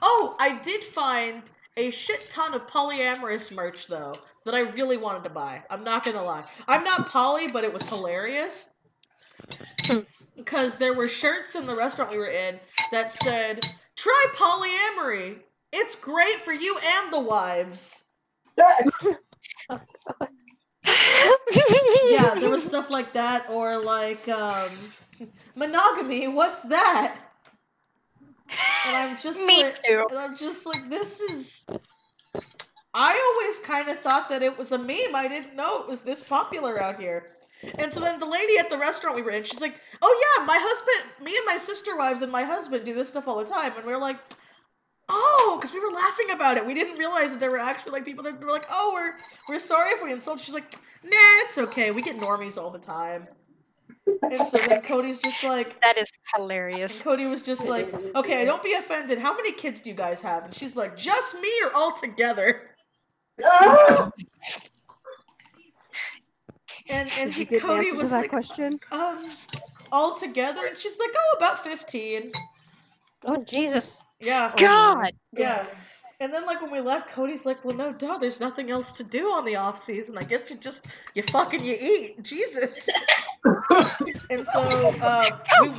Oh, I did find a shit ton of polyamorous merch, though, that I really wanted to buy. I'm not gonna lie. I'm not poly, but it was hilarious. Because there were shirts in the restaurant we were in that said, try polyamory. It's great for you and the wives. Yeah, there was stuff like that, or like, monogamy, what's that? And I'm just like, this is... I always kind of thought that it was a meme. I didn't know it was this popular out here. And so then the lady at the restaurant we were in, she's like, oh yeah, my husband, me and my sister wives and my husband do this stuff all the time. And we were like, oh, because we were laughing about it. We didn't realize that there were actually like people that were like, oh, we're sorry if we insult. She's like, nah, it's okay. We get normies all the time. And so then Cody's just like... That is hilarious. And Cody was just like, okay, don't be offended. How many kids do you guys have? And she's like, just me or all together? and Cody was like, question? All together? And she's like, oh, about 15. Oh, Jesus. Yeah. God. Yeah. And then, like, when we left, Cody's like, well, no, duh, there's nothing else to do on the off-season. I guess you fucking eat. Jesus. And so,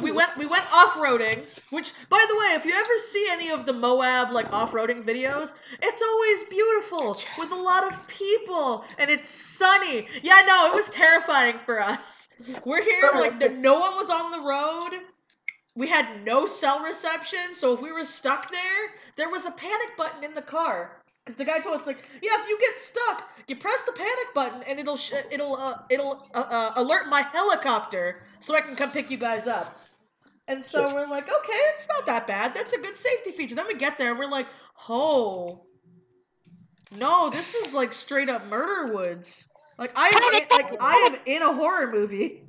we went off-roading, which, by the way, if you ever see any of the Moab, like, off-roading videos, it's always beautiful, with a lot of people, and it's sunny. Yeah, no, it was terrifying for us. We're here, like, no one was on the road. We had no cell reception, so if we were stuck there was a panic button in the car. Because the guy told us, like, yeah, if you get stuck, you press the panic button and it'll alert my helicopter so I can come pick you guys up. And so we're like, okay, it's not that bad. That's a good safety feature. Then we get there and we're like, oh, no, this is like straight up murder woods. Like I am in a horror movie.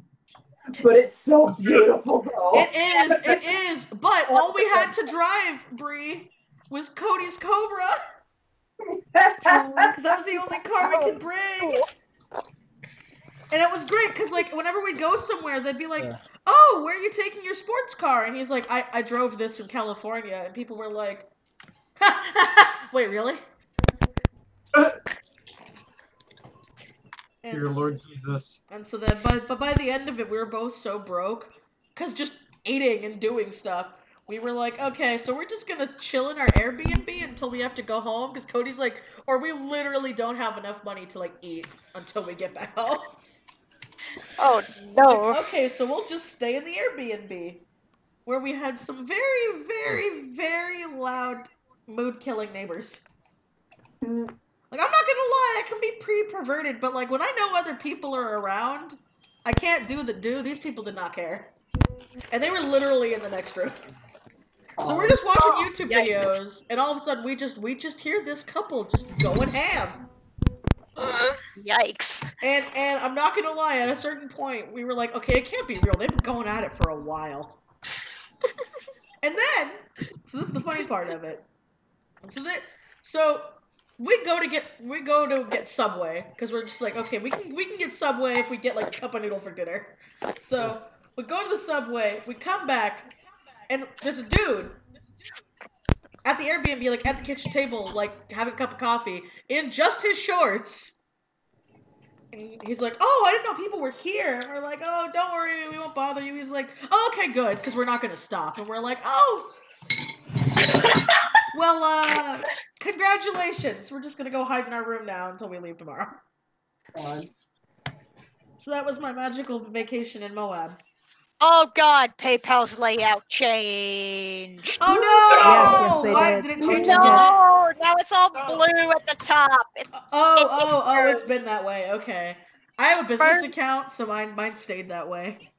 But it's so beautiful, though. It is. But all we had to drive, Bree, was Cody's Cobra. Because that was the only car we could bring. And it was great, because, like, whenever we'd go somewhere, they'd be like, oh, where are you taking your sports car? And he's like, I drove this from California. And people were like, wait, really? Dear Lord Jesus. And so then, but by the end of it, we were both so broke, because just eating and doing stuff, we were like, okay, so we're just gonna chill in our Airbnb until we have to go home, because Cody's like, or we literally don't have enough money to, like, eat until we get back home. Oh, no. Like, okay, so we'll just stay in the Airbnb, where we had some very, very, very loud, mood-killing neighbors. Like, I'm not gonna lie, I can be pretty perverted, but, like, when I know other people are around, I can't do. These people did not care. And they were literally in the next room. So we're just watching YouTube videos, and all of a sudden we just hear this couple just going ham. Yikes. And I'm not gonna lie, at a certain point, we were like, okay, it can't be real. They've been going at it for a while. And then, so this is the funny part of it. So we go to get Subway because we're just like, okay, we can get Subway if we get like a cup of noodle for dinner. So we go to the Subway, we come back, and there's a dude at the Airbnb, like at the kitchen table, like having a cup of coffee in just his shorts. And he's like, "Oh, I didn't know people were here." And we're like, "Oh, don't worry, we won't bother you." He's like, "Oh, okay, good, because we're not gonna stop." And we're like, "Oh, well, congratulations. We're just gonna go hide in our room now until we leave tomorrow." God. So that was my magical vacation in Moab. Oh God, PayPal's layout changed. Oh no! Yes, Why they did did. it change No, again? now it's all blue at the top. It's been that way. Okay. I have a business account, so mine stayed that way.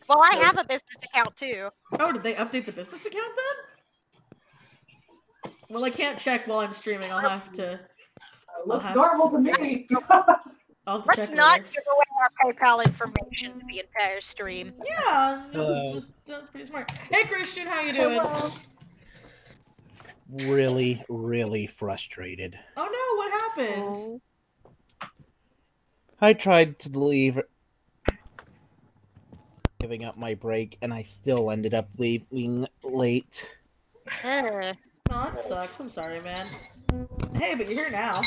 Well, I have a business account too. Oh, did they update the business account then? Well, I can't check while I'm streaming. I'll have to. Looks normal to me. Let's not give away our PayPal information to the entire stream. Yeah, that's pretty smart. Hey, Christian, how you doing? Hello. Really, really frustrated. Oh no, what happened? I tried to leave, giving up my break, and I still ended up leaving late. Oh, that sucks. I'm sorry, man. Hey, but you're here now.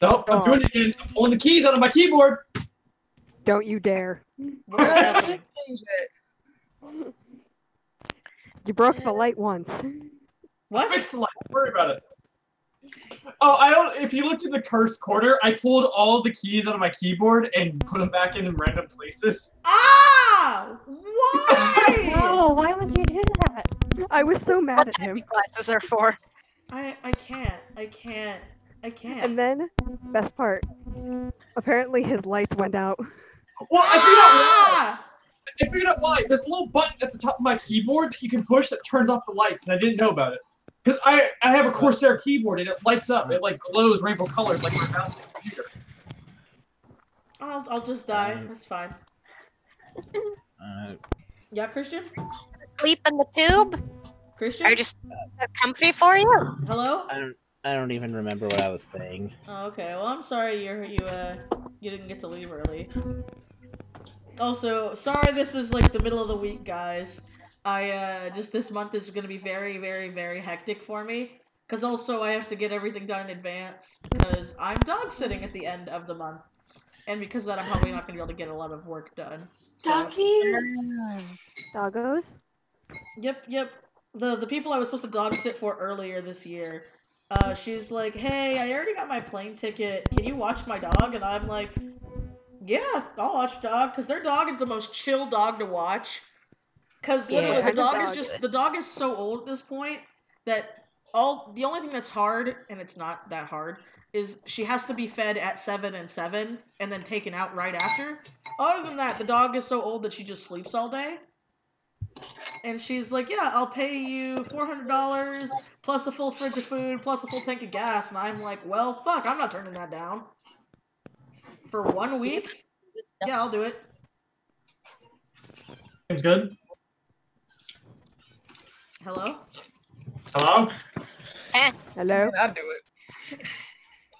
No, I'm doing it again. I'm pulling the keys out of my keyboard. Don't you dare. You broke the light once. What? Fix the light. Don't worry about it. Oh, I don't. If you looked at the cursed quarter, I pulled all the keys out of my keyboard and put them back in random places. Ah! Why? No, why would you do that? I was so mad at him. Glasses are for. I can't. And then, best part, apparently his lights went out. Well, I figured out why. There's a little button at the top of my keyboard that you can push that turns off the lights, and I didn't know about it. Because I have a Corsair keyboard, and it lights up. It, like, glows rainbow colors like my mouse and computer. I'll just die. That's fine. Yeah, Christian? Sleep in the tube? Christian? Are just comfy for you? Hello? I don't even remember what I was saying. Oh, okay. Well, I'm sorry you didn't get to leave early. Also, sorry this is like the middle of the week, guys. Just this month is going to be very, very, very hectic for me. Because also I have to get everything done in advance. Because I'm dog sitting at the end of the month. And because of that, I'm probably not going to be able to get a lot of work done. So, Doggies? Doggos? Yep. The people I was supposed to dog sit for earlier this year, she's like, "Hey, I already got my plane ticket. Can you watch my dog?" And I'm like, "Yeah, I'll watch dog," because their dog is the most chill dog to watch. Because literally, the dog is so old at this point that the only thing that's hard, and it's not that hard, is she has to be fed at 7 and 7 and then taken out right after. Other than that, the dog is so old that she just sleeps all day. And she's like, "Yeah, I'll pay you $400 plus a full fridge of food plus a full tank of gas." And I'm like, "Well, fuck, I'm not turning that down. For 1 week? Yeah, I'll do it." Seems good. Hello? Hello? Hello? I'll do it.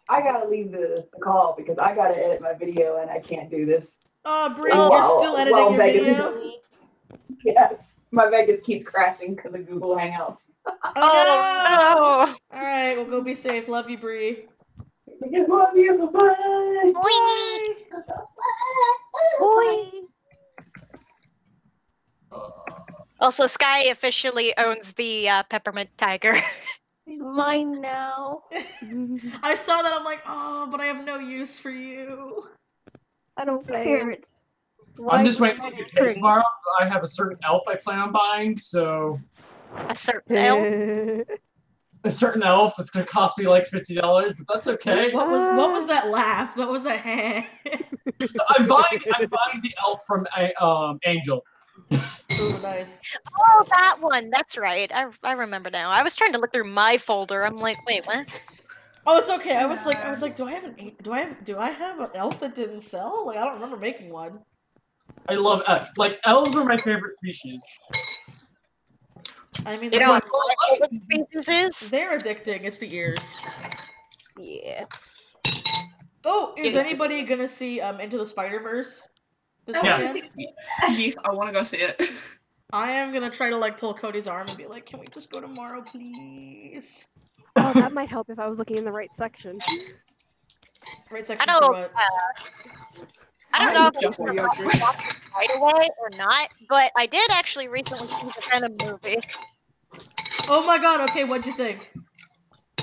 I gotta leave the call because I gotta edit my video and I can't do this. Oh, Bree, you're still editing your video? Yes, my Vegas keeps crashing because of Google Hangouts. Oh, no! Alright, well, go be safe. Love you, Bree. Love you, bye! Boy! Also, Sky officially owns the peppermint tiger. He's mine now. I saw that, I'm like, oh, but I have no use for you. I don't care it. I'm just waiting to get paid tomorrow. So I have a certain elf I plan on buying, so... A certain elf? A certain elf that's going to cost me like $50, but that's okay. What was that laugh? What was that hand? So I'm buying the elf from Angel. Ooh, nice. Oh, that one. That's right. I remember now. I was trying to look through my folder. I'm like, wait, what? Oh, it's okay. I was like, do I have an elf that didn't sell? Like, I don't remember making one. I love elves are my favorite species. I mean, You know what my favorite species is? They're addicting. It's the ears. Yeah. Oh, is anybody gonna see Into the Spider-Verse this weekend? Yes, I want to go see it. I am gonna try to like pull Cody's arm and be like, "Can we just go tomorrow, please?" Oh, that might help if I was looking in the right section. Right section for what? I don't know if it's watch it right away or not, but I did actually recently see the Venom movie. Oh my god, okay, what'd you think?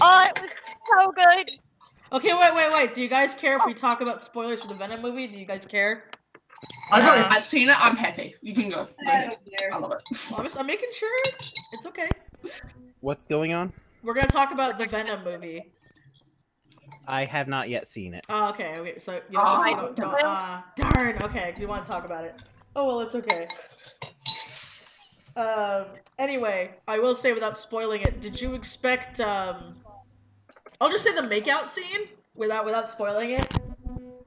Oh, it was so good. Okay, wait. Do you guys care if we talk about spoilers for the Venom movie? Do you guys care? I've seen it. I'm happy. You can go. Go ahead. I love it. I'm making sure it's okay. What's going on? We're gonna talk about the Venom movie. I have not yet seen it. Oh, okay. So you don't. Darn. Okay, because you want to talk about it. Oh well, it's okay. Anyway, I will say without spoiling it, did you expect? I'll just say the makeout scene without spoiling it.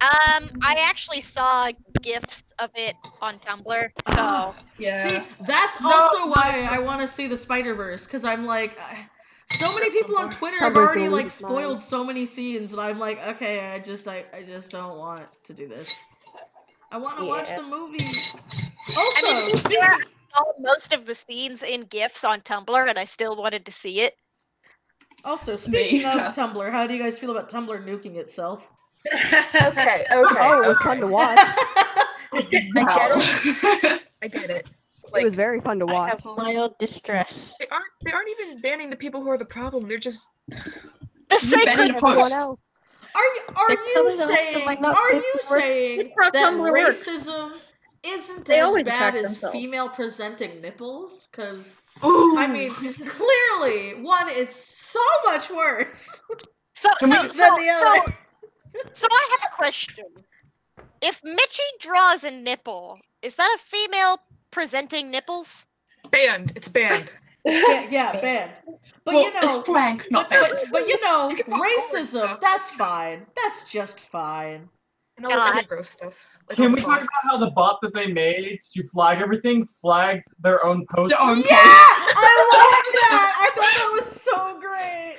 I actually saw GIFs of it on Tumblr, so yeah. See, that's also why I want to see the Spider-Verse, because I'm like, so many people on Twitter have already like spoiled so many scenes, and I'm like, okay, I just don't want to do this. I want to watch the movie. Also, I saw most of the scenes in GIFs on Tumblr, and I still wanted to see it. Also, speaking of Tumblr, how do you guys feel about Tumblr nuking itself? Okay. Oh, it was fun to watch. I get it. I get it. It was very fun to watch. I have mild distress. They aren't even banning the people who are the problem. They're just the sacred everyone else. Are you saying that racism isn't as bad as female presenting nipples? Because I mean, clearly one is so much worse than the other. So I have a question. If Mitchie draws a nipple, is that a female presenting nipples? Banned. It's banned. Yeah, banned. But well, you know, it's flank, not banned. But you know, racism, that's fine. That's just fine. And all the other gross stuff. Like Can we talk about how the bot that they made to flag everything flagged their own post? I love that! I thought that was so great!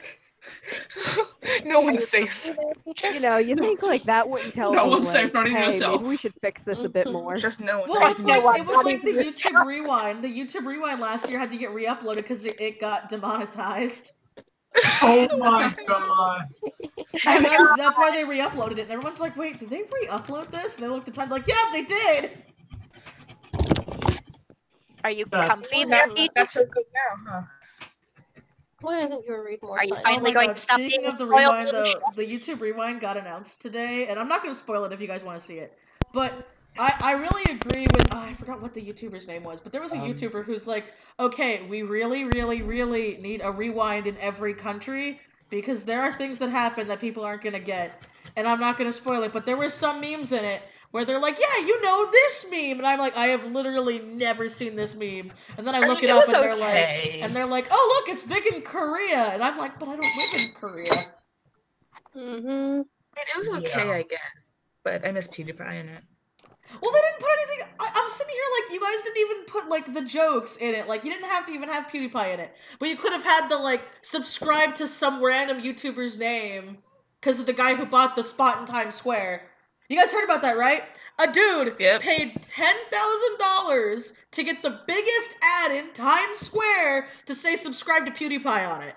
No one's safe. You know, you think like that wouldn't tell No me, one's like, safe, not even hey, yourself. maybe we should fix this a bit more. Just no one. Well, it was like the YouTube Rewind. The YouTube Rewind last year had to get re-uploaded because it got demonetized. Oh my god. And that's why they re-uploaded it. And everyone's like, wait, did they re-upload this? And they looked at the time like, yeah, they did! Are you comfy there, That's so good now, huh? Why doesn't you read more? Are you finally going to stop Speaking being of the spoiled? Rewind, though, the YouTube Rewind got announced today, and I'm not going to spoil it if you guys want to see it. But I really agree with, I forgot what the YouTuber's name was, but there was a YouTuber who's like, okay, we really, really, really need a rewind in every country, because there are things that happen that people aren't going to get. And I'm not going to spoil it, but there were some memes in it where they're like, yeah, you know this meme, and I'm like, I have literally never seen this meme. And then I look it up, and they're like, oh look, it's big in Korea, and I'm like, but I don't live in Korea. It was okay, I guess, but I miss PewDiePie in it. Well, they didn't put anything. I'm sitting here like, you guys didn't even put like the jokes in it. Like, you didn't have to even have PewDiePie in it, but you could have had the like subscribe to some random YouTuber's name because of the guy who bought the spot in Times Square. You guys heard about that, right? A dude paid $10,000 to get the biggest ad in Times Square to say subscribe to PewDiePie on it.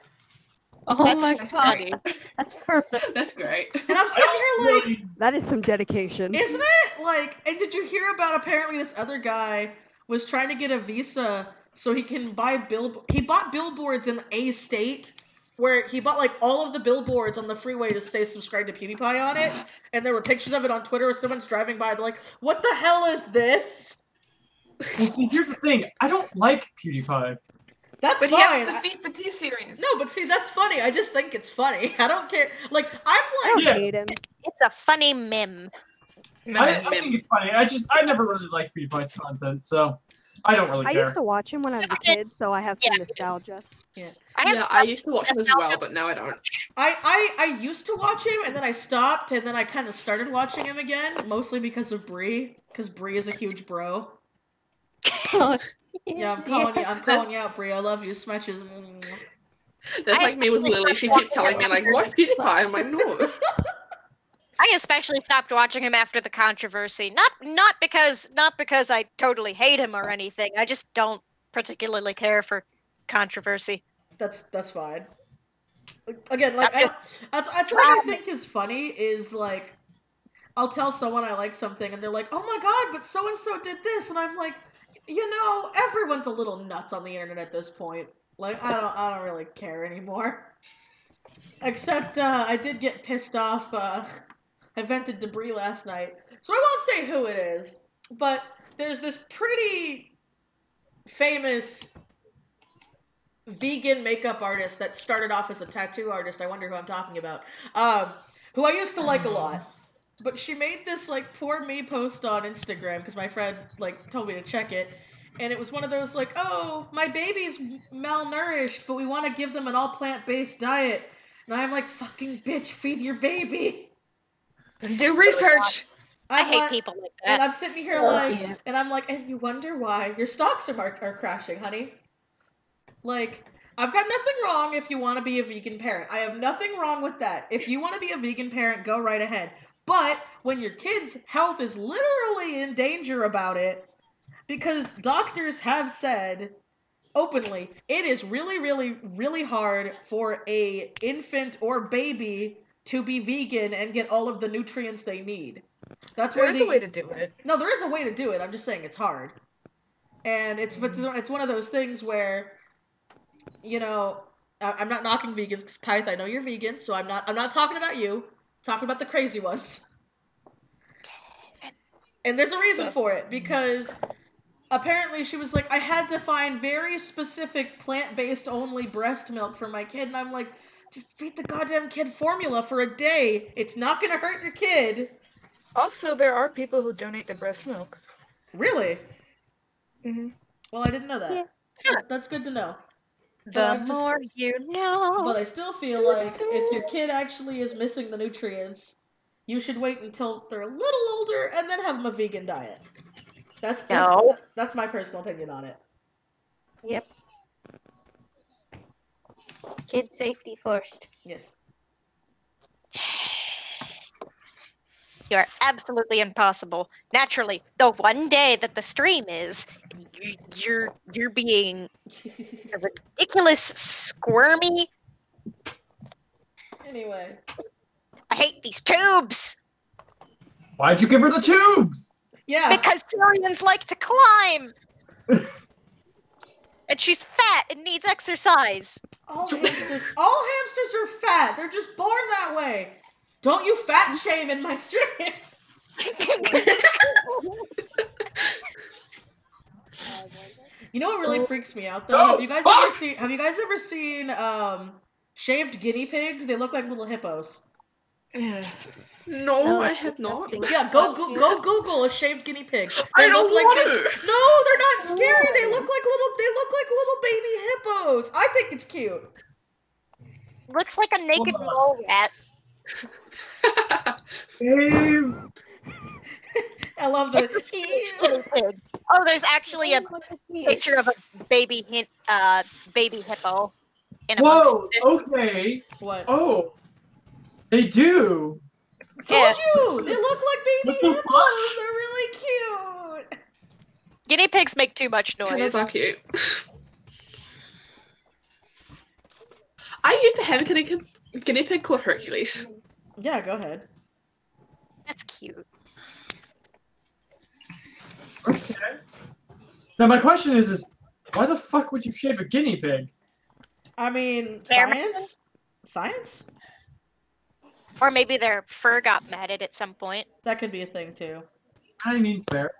Oh my god. That's perfect. That's great. And I'm sitting here like, that is some dedication. Isn't it? Like, and did you hear about apparently this other guy was trying to get a visa so he can buy he bought billboards in a state where he bought like all of the billboards on the freeway to say subscribe to PewDiePie on it, and there were pictures of it on Twitter. Someone's driving by, they're like, "What the hell is this?" Well, see, here's the thing. I don't like PewDiePie. That's but fine. He has to defeat the T-Series. No, but see, that's funny. I just think it's funny. I don't care. Like, I'm like, I hate him. It's a funny meme. I think it's funny. I never really liked PewDiePie's content, so I don't really care. I used to watch him when I was a kid, so I have some nostalgia. Yeah. I used to watch him as well, but now I don't. I used to watch him, and then I stopped, and then I kind of started watching him again, mostly because of Bree, because Bree is a huge bro. Yeah, I'm calling you out, Brie. I love you. Smetches. That's like me with Lily. She keeps telling me, like, watch PewDiePie. I'm like, no. I especially stopped watching him after the controversy. Not because I totally hate him or anything. I just don't particularly care for controversy. That's fine. Again, like that's what I think is funny is like I'll tell someone I like something and they're like, "Oh my god, but so and so did this," and I'm like, everyone's a little nuts on the internet at this point. Like I don't really care anymore. Except I did get pissed off. I vented debris last night, so I won't say who it is. But there's this pretty famous vegan makeup artist that started off as a tattoo artist. I wonder who I'm talking about. Who I used to like a lot. But she made this like poor me post on Instagram because my friend like told me to check it. And it was one of those like, oh, my baby's malnourished, but we want to give them an all plant-based diet. And I'm like, fucking bitch, feed your baby. Do research. I hate people like that. And I'm sitting here like, and I'm like, and you wonder why your stocks are crashing, honey. Like, I've got nothing wrong if you want to be a vegan parent. I have nothing wrong with that. If you want to be a vegan parent, go right ahead. But when your kid's health is literally in danger about it, because doctors have said openly, it is really, really, really hard for a infant or baby to be vegan and get all of the nutrients they need. There is a way to do it. No, there is a way to do it. I'm just saying it's hard. And it's one of those things where, I'm not knocking vegans because Pyth, I know you're vegan, so I'm not talking about you. I'm talking about the crazy ones. And there's a reason for it, because apparently she was like, I had to find very specific plant-based only breast milk for my kid, and I'm like, just feed the goddamn kid formula for a day. It's not gonna hurt your kid. Also, there are people who donate their breast milk. Really? Mm-hmm. Well, I didn't know that. Yeah. That's good to know. The more you know. But I still feel like if your kid actually is missing the nutrients, you should wait until they're a little older and then have them a vegan diet. That's my personal opinion on it. Yep. Kid safety first. Yes. You're absolutely impossible. Naturally, the one day that the stream is, you're being ridiculous, squirmy. Anyway. I hate these tubes! Why'd you give her the tubes? Yeah. Because Syrians like to climb! And she's fat and needs exercise. All hamsters are fat. They're just born that way. Don't you fat shame in my stream. You know what really freaks me out though? Have you guys ever seen shaved guinea pigs? They look like little hippos. No, I have not. Yeah, go Google a shaved guinea pig. I don't want to. No, they're not scary. They look like little baby hippos. I think it's cute. Looks like a naked mole rat. I love the guinea pig. Oh, there's actually a picture of a baby hippo. Whoa! Okay. What? Oh, they do. Told you! They look like baby hippos! They're really cute! Guinea pigs make too much noise. That's so cute. I used to have a guinea pig called Hercules. Yeah, go ahead. That's cute. Okay. Now my question is why the fuck would you shave a guinea pig? I mean, science? Science? Or maybe their fur got matted at some point. That could be a thing too. I mean, fair.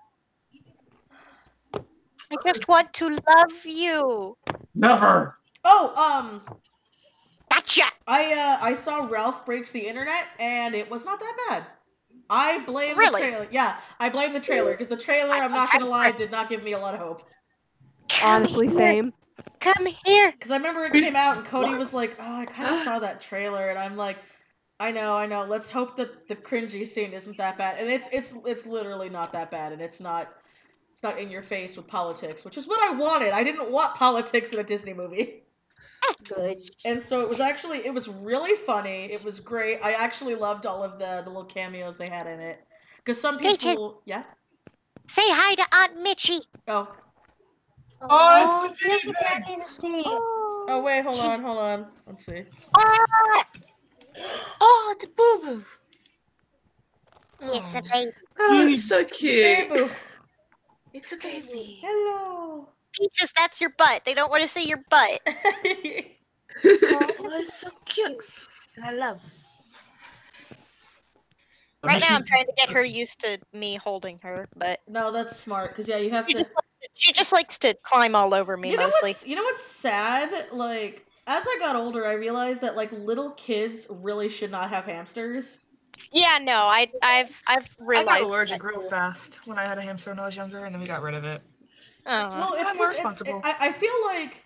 I just want to love you. Never. Oh, gotcha. I saw Ralph Breaks the Internet, and it was not that bad. I blame the trailer. Yeah, I blame the trailer because the trailer, I'm not gonna lie, did not give me a lot of hope. Honestly, same. Come here. Because I remember it came out, and Cody was like, "Oh, I kind of saw that trailer," and I'm like, I know. Let's hope that the cringy scene isn't that bad, and it's literally not that bad, and it's not It's not in your face with politics, which is what I wanted. I didn't want politics in a Disney movie. Good. And so it was really funny. It was great. I actually loved all of the little cameos they had in it. Because some people, yeah? Say hi to Aunt Mitchie. Oh. Oh, it's the baby. Oh, wait, hold on. Let's see. Oh, it's a boo-boo. It's a baby. Oh, it's so cute. Baby. It's a baby. Hello. Peaches, that's your butt. They don't want to say your butt. Oh, it's so cute. And I love it. Right now, I'm trying to get her used to me holding her, but no, that's smart because you have to. She just likes to climb all over me mostly. You know what's sad? Like as I got older, I realized that like little kids really should not have hamsters. Yeah, no, I've realized. I got allergic real fast when I had a hamster when I was younger, and then we got rid of it. Well, I'm more responsible. I feel like,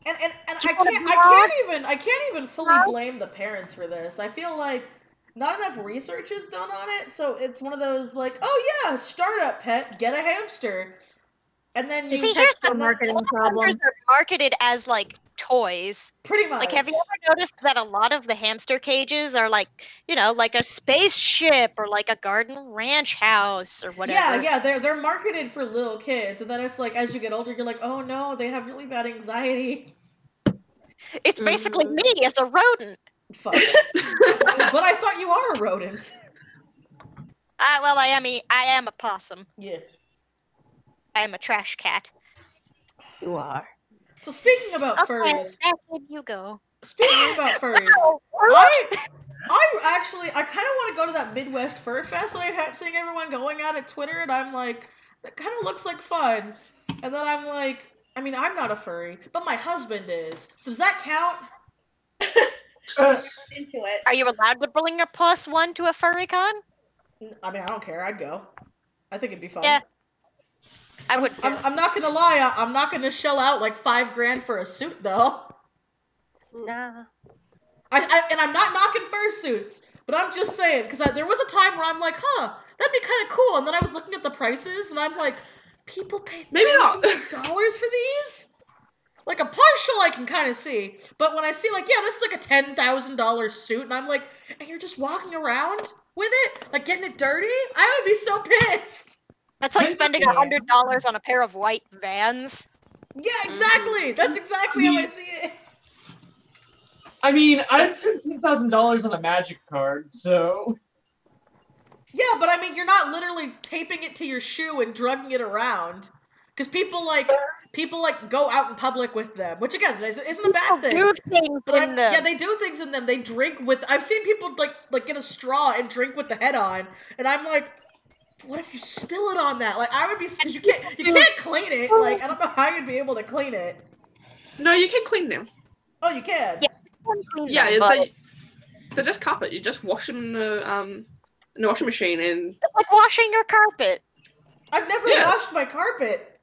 and I can't even fully blame the parents for this. I feel like not enough research is done on it, so it's one of those like, oh yeah, startup pet, get a hamster, and then you see. Here's the marketing problem. Hamsters are marketed as like toys. Pretty much. Like, have you ever noticed that a lot of the hamster cages are like, you know, like a spaceship or like a garden ranch house or whatever? Yeah, they're marketed for little kids, and then it's like as you get older, you're like, oh no, they have really bad anxiety. It's basically me as a rodent. Fuck. But I thought you are a rodent. Well, I am a possum. Yeah. I am a trash cat. You are. So speaking about furries, back in you go. Speaking about furries, I kind of want to go to that Midwest Fur Fest that I have seeing everyone going at Twitter, and I'm like, that kind of looks like fun. And then I'm like, I mean, I'm not a furry, but my husband is. So does that count? Into it. Are you allowed to bring your plus one to a furry con? I mean, I don't care. I'd go. I think it'd be fun. Yeah. I would. I'm not gonna lie. I'm not gonna shell out like $5,000 for a suit, though. Nah. And I'm not knocking fursuits, but I'm just saying because there was a time where I'm like, huh, that'd be kind of cool, and then I was looking at the prices, and I'm like, people pay thousands of dollars for these. Like a partial, I can kind of see, but when I see like, yeah, this is like a $10,000 suit, and I'm like, and you're just walking around with it, like getting it dirty, I would be so pissed. That's like spending $100 on a pair of white Vans. Yeah, exactly. That's exactly how I see it. I mean, I've spent $10,000 on a Magic card, so. Yeah, but I mean, you're not literally taping it to your shoe and drugging it around, because people go out in public with them, which again isn't a bad thing. Do things in them. Yeah, they do things in them. They drink with. I've seen people like get a straw and drink with the head on, and I'm like, what if you spill it on that? Like, I would be, because you can't clean it. Like, I don't know how you'd be able to clean it. No, you can clean them. Oh, you can. Yeah, they're just carpet. You just wash them in the washing machine, and it's like washing your carpet. I've never washed my carpet.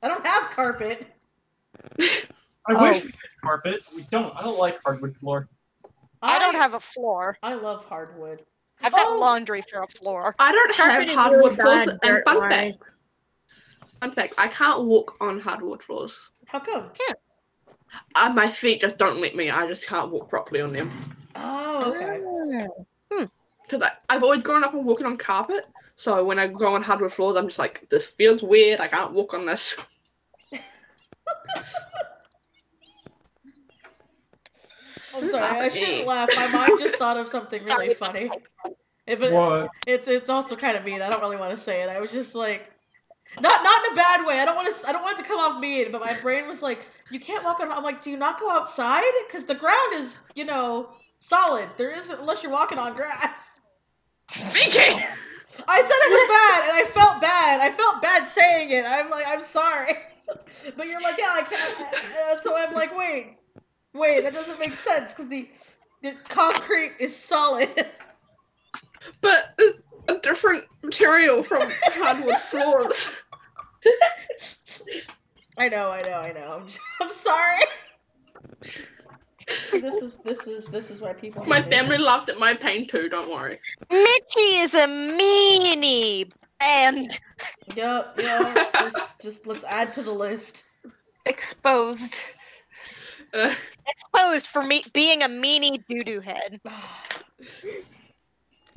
I don't have carpet. I wish we had carpet. We don't. I don't like hardwood floor. I don't have a floor. I love hardwood. I've got laundry for a floor. I don't have hardwood floors. And fun fact, I can't walk on hardwood floors. How come? My feet just don't let me. I just can't walk properly on them. Oh, okay. Because I've always grown up on walking on carpet, so when I go on hardwood floors, I'm just like, this feels weird. I can't walk on this. I'm sorry, I shouldn't laugh. My mind just thought of something really funny. But it's also kind of mean. I don't really want to say it. I was just like, not in a bad way. I don't want it to come off mean. But my brain was like, you can't walk on. I'm like, do you not go outside? Because the ground is, solid. There isn't unless you're walking on grass. Speaking. I said it was bad, and I felt bad. I felt bad saying it. I'm like, I'm sorry. But you're like, yeah, I can't. So I'm like, wait, that doesn't make sense because the concrete is solid. But it's a different material from hardwood floors. I know. I'm sorry. This is why people. My family laughed at my pain too. Don't worry. Mitchie is a meanie, And Yep. Just let's add to the list. Exposed. Exposed for me being a meanie doo-doo head.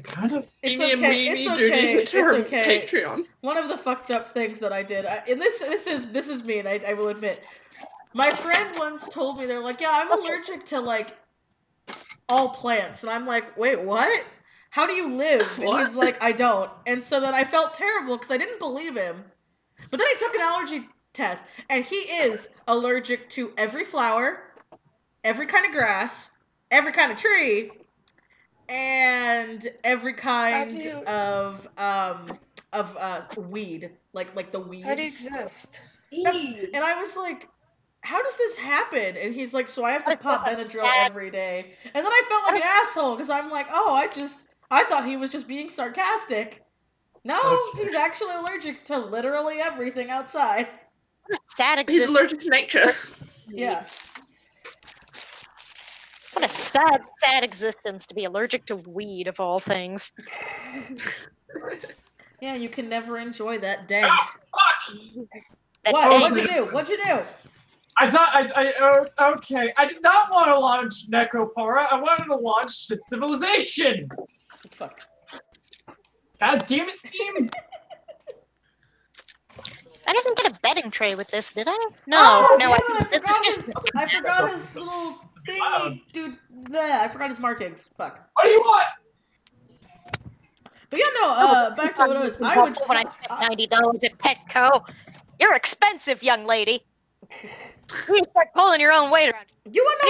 Kind of. It's Meanie okay. and It's Meanie okay. Doody It's to her okay. Patreon. One of the fucked up things that I did, and this is mean. I will admit. My friend once told me they're like, yeah, I'm allergic to like all plants, and I'm like, wait, what? How do you live? And he's like, I don't. And so then I felt terrible because I didn't believe him. But then he took an allergy test, and he is allergic to every flower, every kind of grass, every kind of tree, and every kind of weed, like the weeds. How do you exist? And I was like, how does this happen? And he's like, so I have to pop Benadryl every day. And then I felt like an asshole because I'm like, oh, I thought he was just being sarcastic. No, he's actually allergic to literally everything outside. Sad existence. He's allergic to nature. Yeah. What a sad, sad existence to be allergic to weed of all things. Yeah, you can never enjoy that dank. What? What'd you do? What'd you do? I thought okay. I did not want to launch Necropora. I wanted to launch Civilization. Fuck. God damn it, Steam! I didn't get a betting tray with this, did I? No, no. I forgot his little thingy, dude. Bleh, I forgot his markings. Fuck. What do you want? But yeah, no. Back to what it was. I would when I spent $90 at Petco. You're expensive, young lady. You start pulling your own weight around. You want to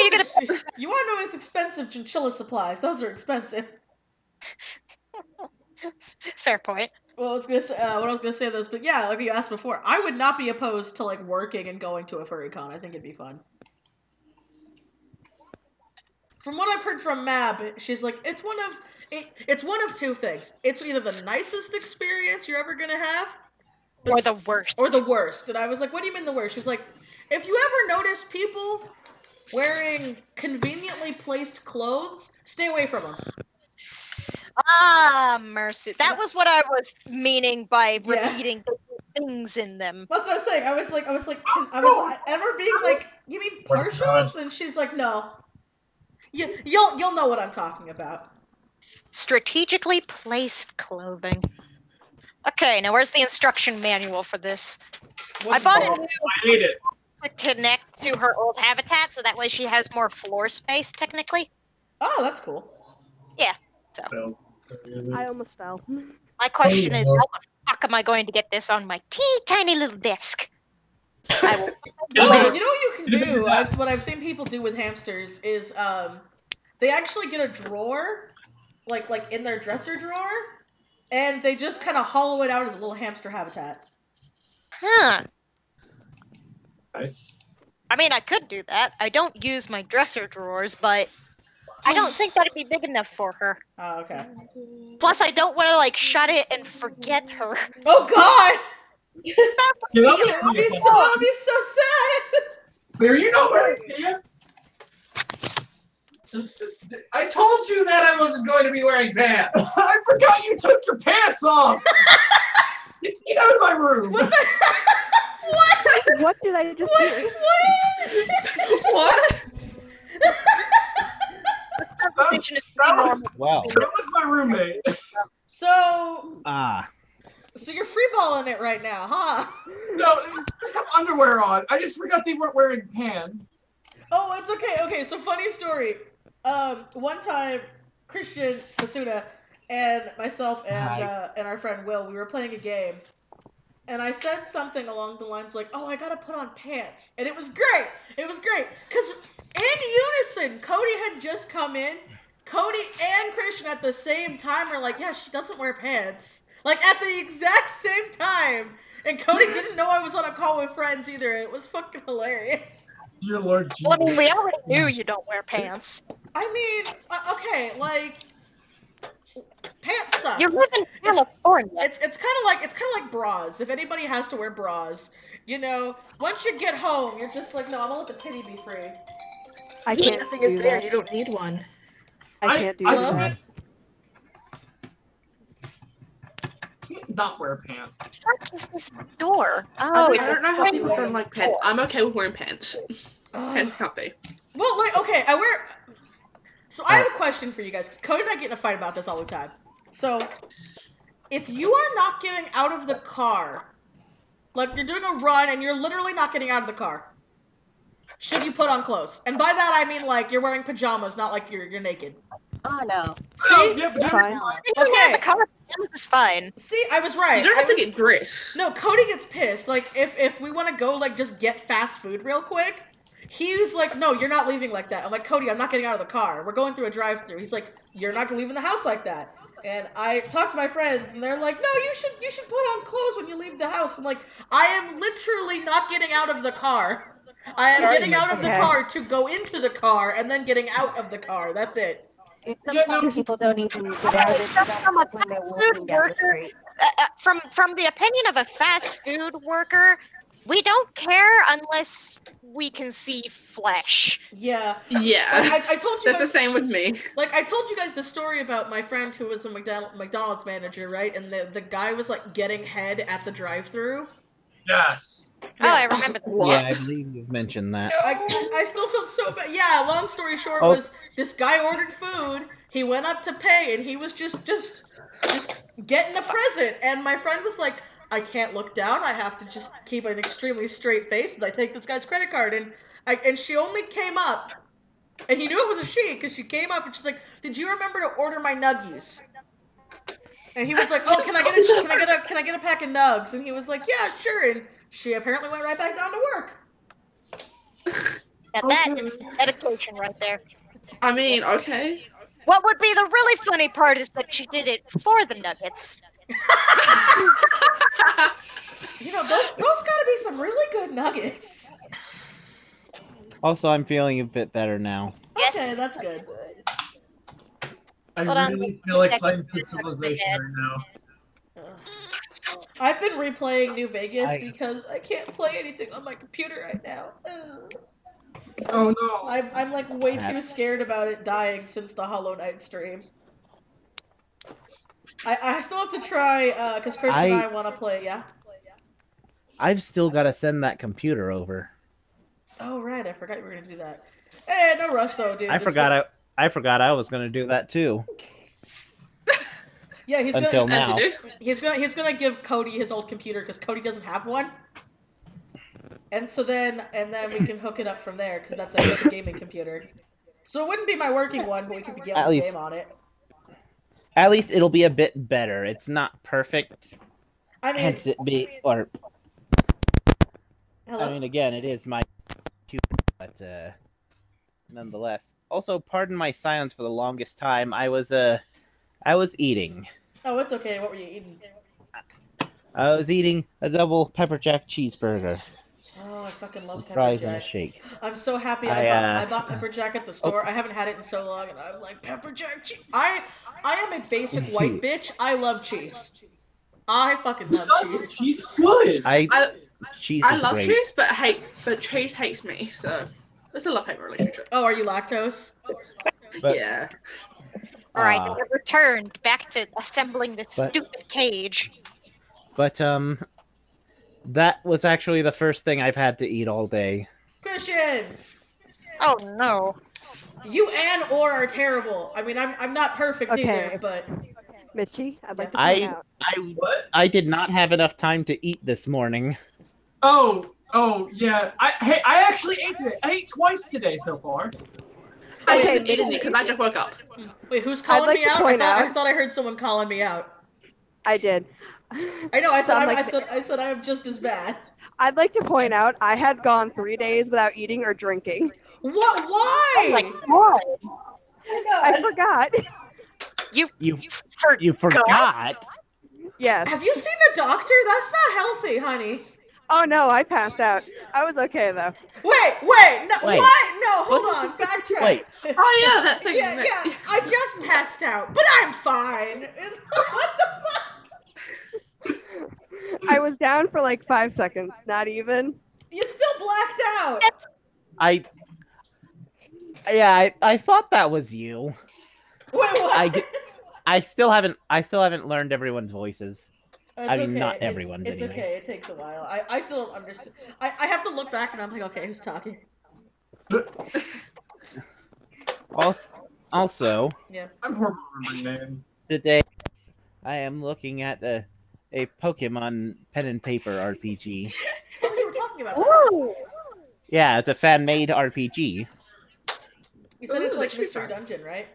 know it's expensive chinchilla supplies? Those are expensive. Fair point. Well, I was gonna say, what I was gonna say was, but yeah, like you asked before, I would not be opposed to like working and going to a furry con. I think it'd be fun. From what I've heard from Mab, she's like, it's one of two things. It's either the nicest experience you're ever gonna have, or the worst. Or the worst. And I was like, what do you mean the worst? She's like, if you ever notice people wearing conveniently placed clothes, stay away from them. Ah, mercy. That was what I was meaning by repeating things in them. That's what I was saying. I remember being like, you mean partials? And she's like, no. You'll know what I'm talking about. Strategically placed clothing. Okay, now where's the instruction manual for this? I bought it to connect to her old habitat, so that way she has more floor space, technically. Oh, that's cool. Yeah, so. I almost fell. My question is, how the fuck am I going to get this on my tiny little desk? I will. You know what you can do? What I've seen people do with hamsters is they actually get a drawer, like in their dresser drawer, and they just kind of hollow it out as a little hamster habitat. Huh. Nice. I mean, I could do that. I don't use my dresser drawers, but I don't think that'd be big enough for her. Oh, okay. Plus, I don't want to, like, shut it and forget her. Oh, God! That would be so sad! Are you not wearing pants? I told you that I wasn't going to be wearing pants! I forgot you took your pants off! Get out of my room! What? What did I just hear? What? Wow. That was my roommate. So you're freeballing it right now, huh? No, I have underwear on. I just forgot they weren't wearing pants. Oh, it's okay. Okay, so funny story. One time, Christian, Masuda, and myself and our friend Will, we were playing a game. And I said something along the lines like, oh, I gotta put on pants. And it was great. It was great. Because in unison, Cody had just come in. Cody and Christian at the same time were like, yeah, she doesn't wear pants. Like, at the exact same time. And Cody didn't know I was on a call with friends either. It was fucking hilarious. Dear Lord Jesus. Well, I mean, we already knew you don't wear pants. I mean, okay, like, pants suck. You live in California. It's kind of like bras. If anybody has to wear bras, you know, once you get home, you're just like, no, I'm gonna let the titty be free. I can't. Nothing is there. You don't need one. I can't do that. not wear pants. What is this door? I Oh, don't know how people don't like pants. I'm okay with wearing pants. Pants can't be. Well, like, okay, I wear... So I have a question for you guys, because Cody and I get in a fight about this all the time. So, if you are not getting out of the car, like you're doing a run and you're literally not getting out of the car, should you put on clothes? And by that I mean like you're wearing pajamas, not like you're naked. Oh no. See? Yeah, pajamas are fine. Okay. The color pajamas is fine. See, I was right. You don't have to get dressed. No, Cody gets pissed. Like, if we want to go, like, just get fast food real quick, he's like, no, you're not leaving like that. I'm like, Cody, I'm not getting out of the car. We're going through a drive-thru. He's like, you're not leaving the house like that. And I talked to my friends, and they're like, no, you should put on clothes when you leave the house. I'm like, I am literally not getting out of the car. I am getting out of the car to go into the car, and then getting out of the car. That's it. Sometimes people don't even get out of the house when they're walking down the street. From the opinion of a fast food worker, we don't care unless we can see flesh. Yeah. Yeah. Like, I told you That's the same with me. Like, I told you guys the story about my friend who was a McDonald's manager, right? And the guy was, like, getting head at the drive-thru. Yes. Oh, I remember that. Yeah, I believe you've mentioned that. I still feel so bad. Yeah, long story short was this guy ordered food, he went up to pay, and he was just getting a present. And my friend was like, I can't look down, I have to just keep an extremely straight face as I take this guy's credit card. And she only came up, and he knew it was a she, because she came up and she's like, did you remember to order my nuggies? And he was like, oh, can I get a pack of nugs? And he was like, yeah, sure. And she apparently went right back down to work. Yeah, that is dedication right there. I mean, okay. What would be the really funny part is that she did it for the nuggets. You know, those gotta be some really good nuggets. Also, I'm feeling a bit better now. Okay, that's good. I really feel like playing Civilization right now. I've been replaying New Vegas because I can't play anything on my computer right now. Oh no! I'm like way too scared about it dying since the Hollow Knight stream. I still have to try because Chris and I want to play. Yeah. I've still got to send that computer over. Oh right, I forgot we were gonna do that. Hey, no rush though, dude. I forgot I was gonna do that too. Yeah, he's until gonna, now. He's gonna give Cody his old computer because Cody doesn't have one. And so then we can hook it up from there because that's a gaming computer. So it wouldn't be my working one, but we could get a game on it. At least it'll be a bit better. It's not perfect. I mean, hence it be or. Hello? I mean, again, it is my computer, but nonetheless. Also, pardon my silence for the longest time. I was eating. Oh, it's okay. What were you eating? I was eating a double pepper jack cheeseburger. Oh, I fucking love pepper fries jack. and a shake. I'm so happy I bought pepper jack at the store. I haven't had it in so long, and I'm like, pepper jack cheese. I am a basic white bitch. I love cheese. I fucking love cheese. Cheese is good. Cheese I is love great. cheese, but cheese hates me, so it's a love-hate relationship. Oh, are you lactose? But- yeah. Alright, I returned back to assembling this stupid cage. But that was actually the first thing I've had to eat all day. Christian! Oh no. You and or are terrible. I mean, I'm not perfect either, but Mitchie, I'd like to point out. I did not have enough time to eat this morning. Oh yeah. I actually ate today. I ate twice today so far. I haven't eaten it because I just woke up. Wait, who's calling me out? I thought I heard someone calling me out. I did. I know. I said I am just as bad. I'd like to point out I had gone 3 days without eating or drinking. What? Why? Oh I forgot. You forgot? Yes. Have you seen a doctor? That's not healthy, honey. Oh no, I passed out. I was okay though. Wait, no, Wait. what? No, hold on, backtrack. Wait. Oh yeah, that thing. Yeah, I just passed out, but I'm fine. What the fuck? I was down for like 5 seconds, not even. You still blacked out. I thought that was you. Wait, what? I still haven't learned everyone's voices. I mean, not everyone's it's anyway. okay. It takes a while. I still don't understand. I have to look back and I'm like, okay, who's talking? Also, yeah. I'm horrible remembering names. Today, I am looking at a Pokemon pen and paper RPG. Oh, you were talking about that. Yeah, it's a fan-made RPG. You said it's like Mystery Dungeon, right?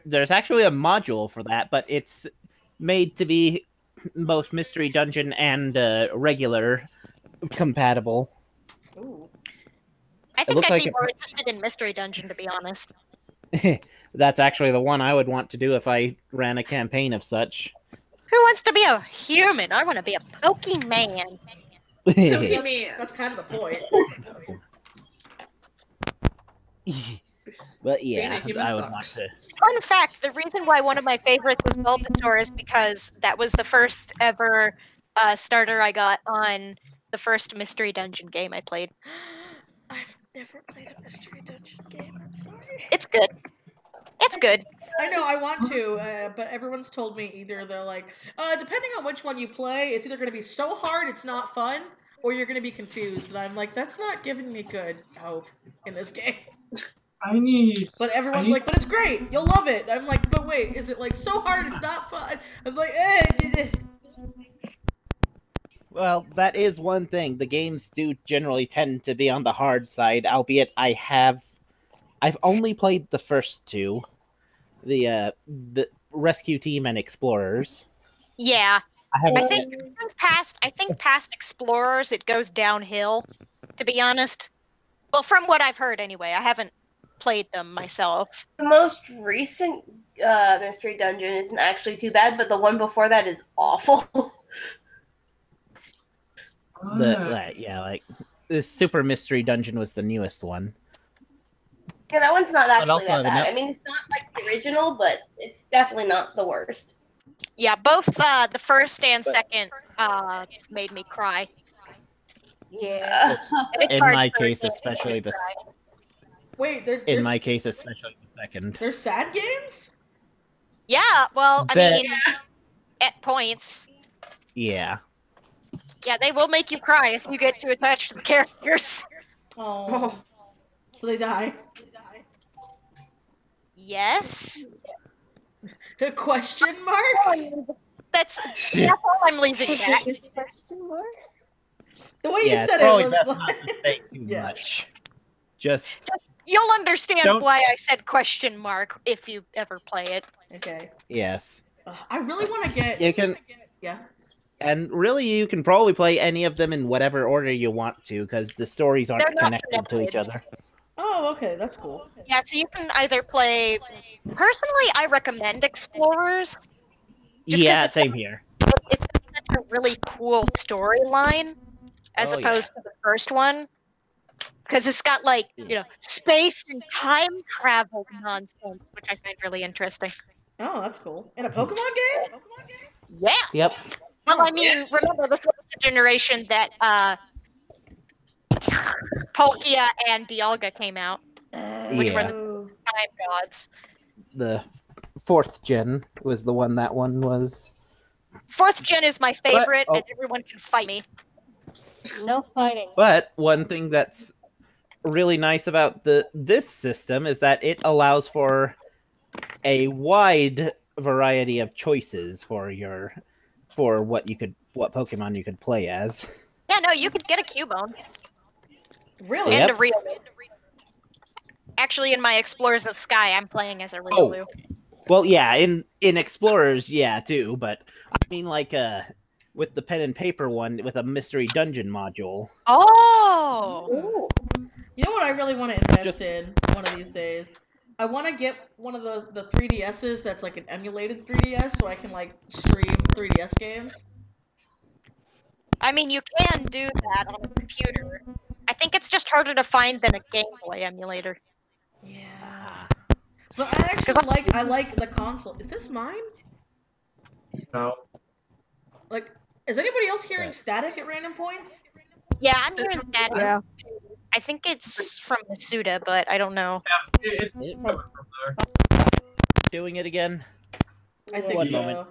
There's actually a module for that, but it's made to be both Mystery Dungeon and regular compatible. Ooh. I think I'd be more interested in Mystery Dungeon, to be honest. That's actually the one I would want to do if I ran a campaign of such. Who wants to be a human? I want to be a Pokemon. That's kind of the point. But yeah, I would want to. Fun fact, the reason why one of my favorites is Bulbasaur is because that was the first ever starter I got on the first Mystery Dungeon game I played. I've never played a Mystery Dungeon game, I'm sorry. It's good. It's good. I know, I want to, but everyone's told me either they're like, depending on which one you play, it's either going to be so hard it's not fun, or you're going to be confused. And I'm like, that's not giving me good hope in this game. But everyone's like, but it's great, you'll love it. I'm like, but wait, is it like so hard it's not fun? I'm like, Well, that is one thing. The games do generally tend to be on the hard side, albeit I've only played the first two, the Rescue Team and Explorers. Yeah, I think past Explorers it goes downhill. To be honest, well, from what I've heard anyway, I haven't played them myself. The most recent Mystery Dungeon isn't actually too bad, but the one before that is awful. Like this Super Mystery Dungeon was the newest one. Yeah, that one's not actually that bad. I mean, it's not like the original, but it's definitely not the worst. Yeah, both the first and second made me cry. Yeah. In my case, especially the. Wait, in my case, especially the second. They're sad games? Yeah, well, I mean, at points. Yeah. Yeah, they will make you cry if you get too attached to the characters. Oh. So they die. Yes. The question mark? That's all I'm leaving that. Question mark? The way you said probably it was best like... not to say too much. Just you'll understand why I said question mark if you ever play it. Okay. Yes. I really want to get... You can... Yeah. And really, you can probably play any of them in whatever order you want to, because the stories aren't connected to each other. Oh, okay, that's cool. Yeah, so you can either play... Personally, I recommend Explorers. Yeah, same here. It's such a really cool storyline, as opposed to the first one. Because it's got, like, space and time travel nonsense, which I find really interesting. Oh, that's cool. In a Pokemon game? Yeah. Yep. Well, I mean, remember, this was the generation that Palkia and Dialga came out, which were the time gods. The 4th gen was the one that one was. 4th gen is my favorite, and everyone can fight me. No fighting. But one thing that's really nice about this system is that it allows for a wide variety of choices for what Pokemon you could play as. Yeah, no, you could get a Cubone. Really? And a Riolu. Actually, in my Explorers of Sky, I'm playing as a Riolu. Well, yeah, in Explorers, yeah, too, but I mean, like, with the pen and paper one, with a Mystery Dungeon module. Oh! Ooh. You know what I really want to invest in one of these days? I want to get one of the 3DSs that's like an emulated 3DS so I can like stream 3DS games. I mean, you can do that on a computer. I think it's just harder to find than a Game Boy emulator. Yeah. But I actually like the console. Is this mine? No. Like, is anybody else hearing static at random points? Yeah, I'm hearing static. Yeah. I think it's from Masuda, but I don't know. Yeah, it's coming from there. Doing it again? I think One so. moment.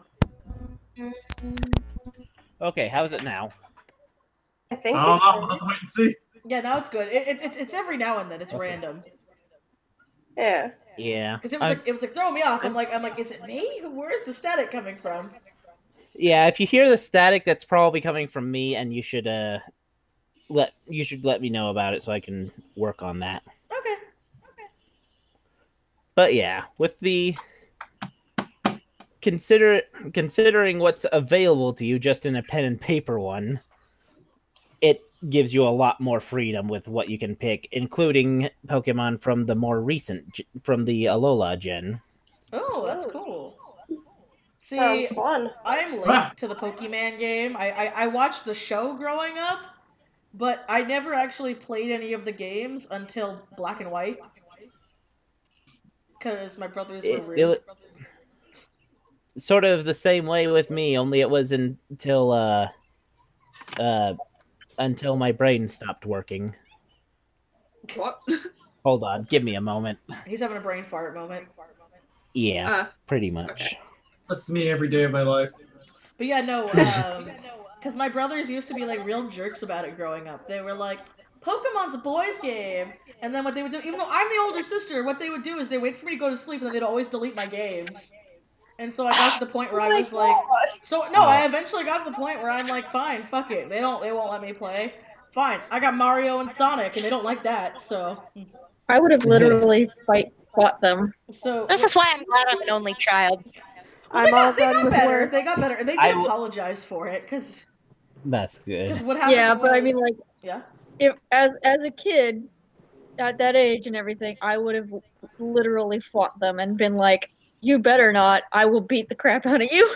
Okay, how's it now? I think I don't it's know. We'll have to wait and see. Yeah, now it's good. It's every now and then. It's random. Yeah. Yeah. Because it was like throwing me off. I'm like, is it me? Where's the static coming from? Yeah, if you hear the static, that's probably coming from me, and you should let me know about it so I can work on that. Okay. But yeah, with the considering what's available to you just in a pen and paper one, it gives you a lot more freedom with what you can pick, including Pokemon from the more recent, from the Alola gen. Oh, that's cool. See, Sounds fun. I'm late to the Pokemon game. I watched the show growing up, but I never actually played any of the games until Black and White. Because my brothers were rude. Sort of the same way with me, only it was until my brain stopped working. What? Hold on, give me a moment. He's having a brain fart moment. Yeah, pretty much. Okay. That's me every day of my life. But yeah, no, because my brothers used to be like real jerks about it growing up. They were like, Pokemon's a boys' game. And then what they would do, even though I'm the older sister, what they would do is they wait for me to go to sleep and then they'd always delete my games. And so I got to the point where I was like, I eventually got to the point where I'm like, fine, fuck it. They won't let me play. Fine, I got Mario and Sonic and they don't like that, so. I would have literally fought them. So this is why I'm glad I'm an only child. Well, they got better. They got better, and they did apologize for it because. That's good. What happened? Yeah, but I mean, like, yeah. If as a kid, at that age and everything, I would have literally fought them and been like, "You better not! I will beat the crap out of you."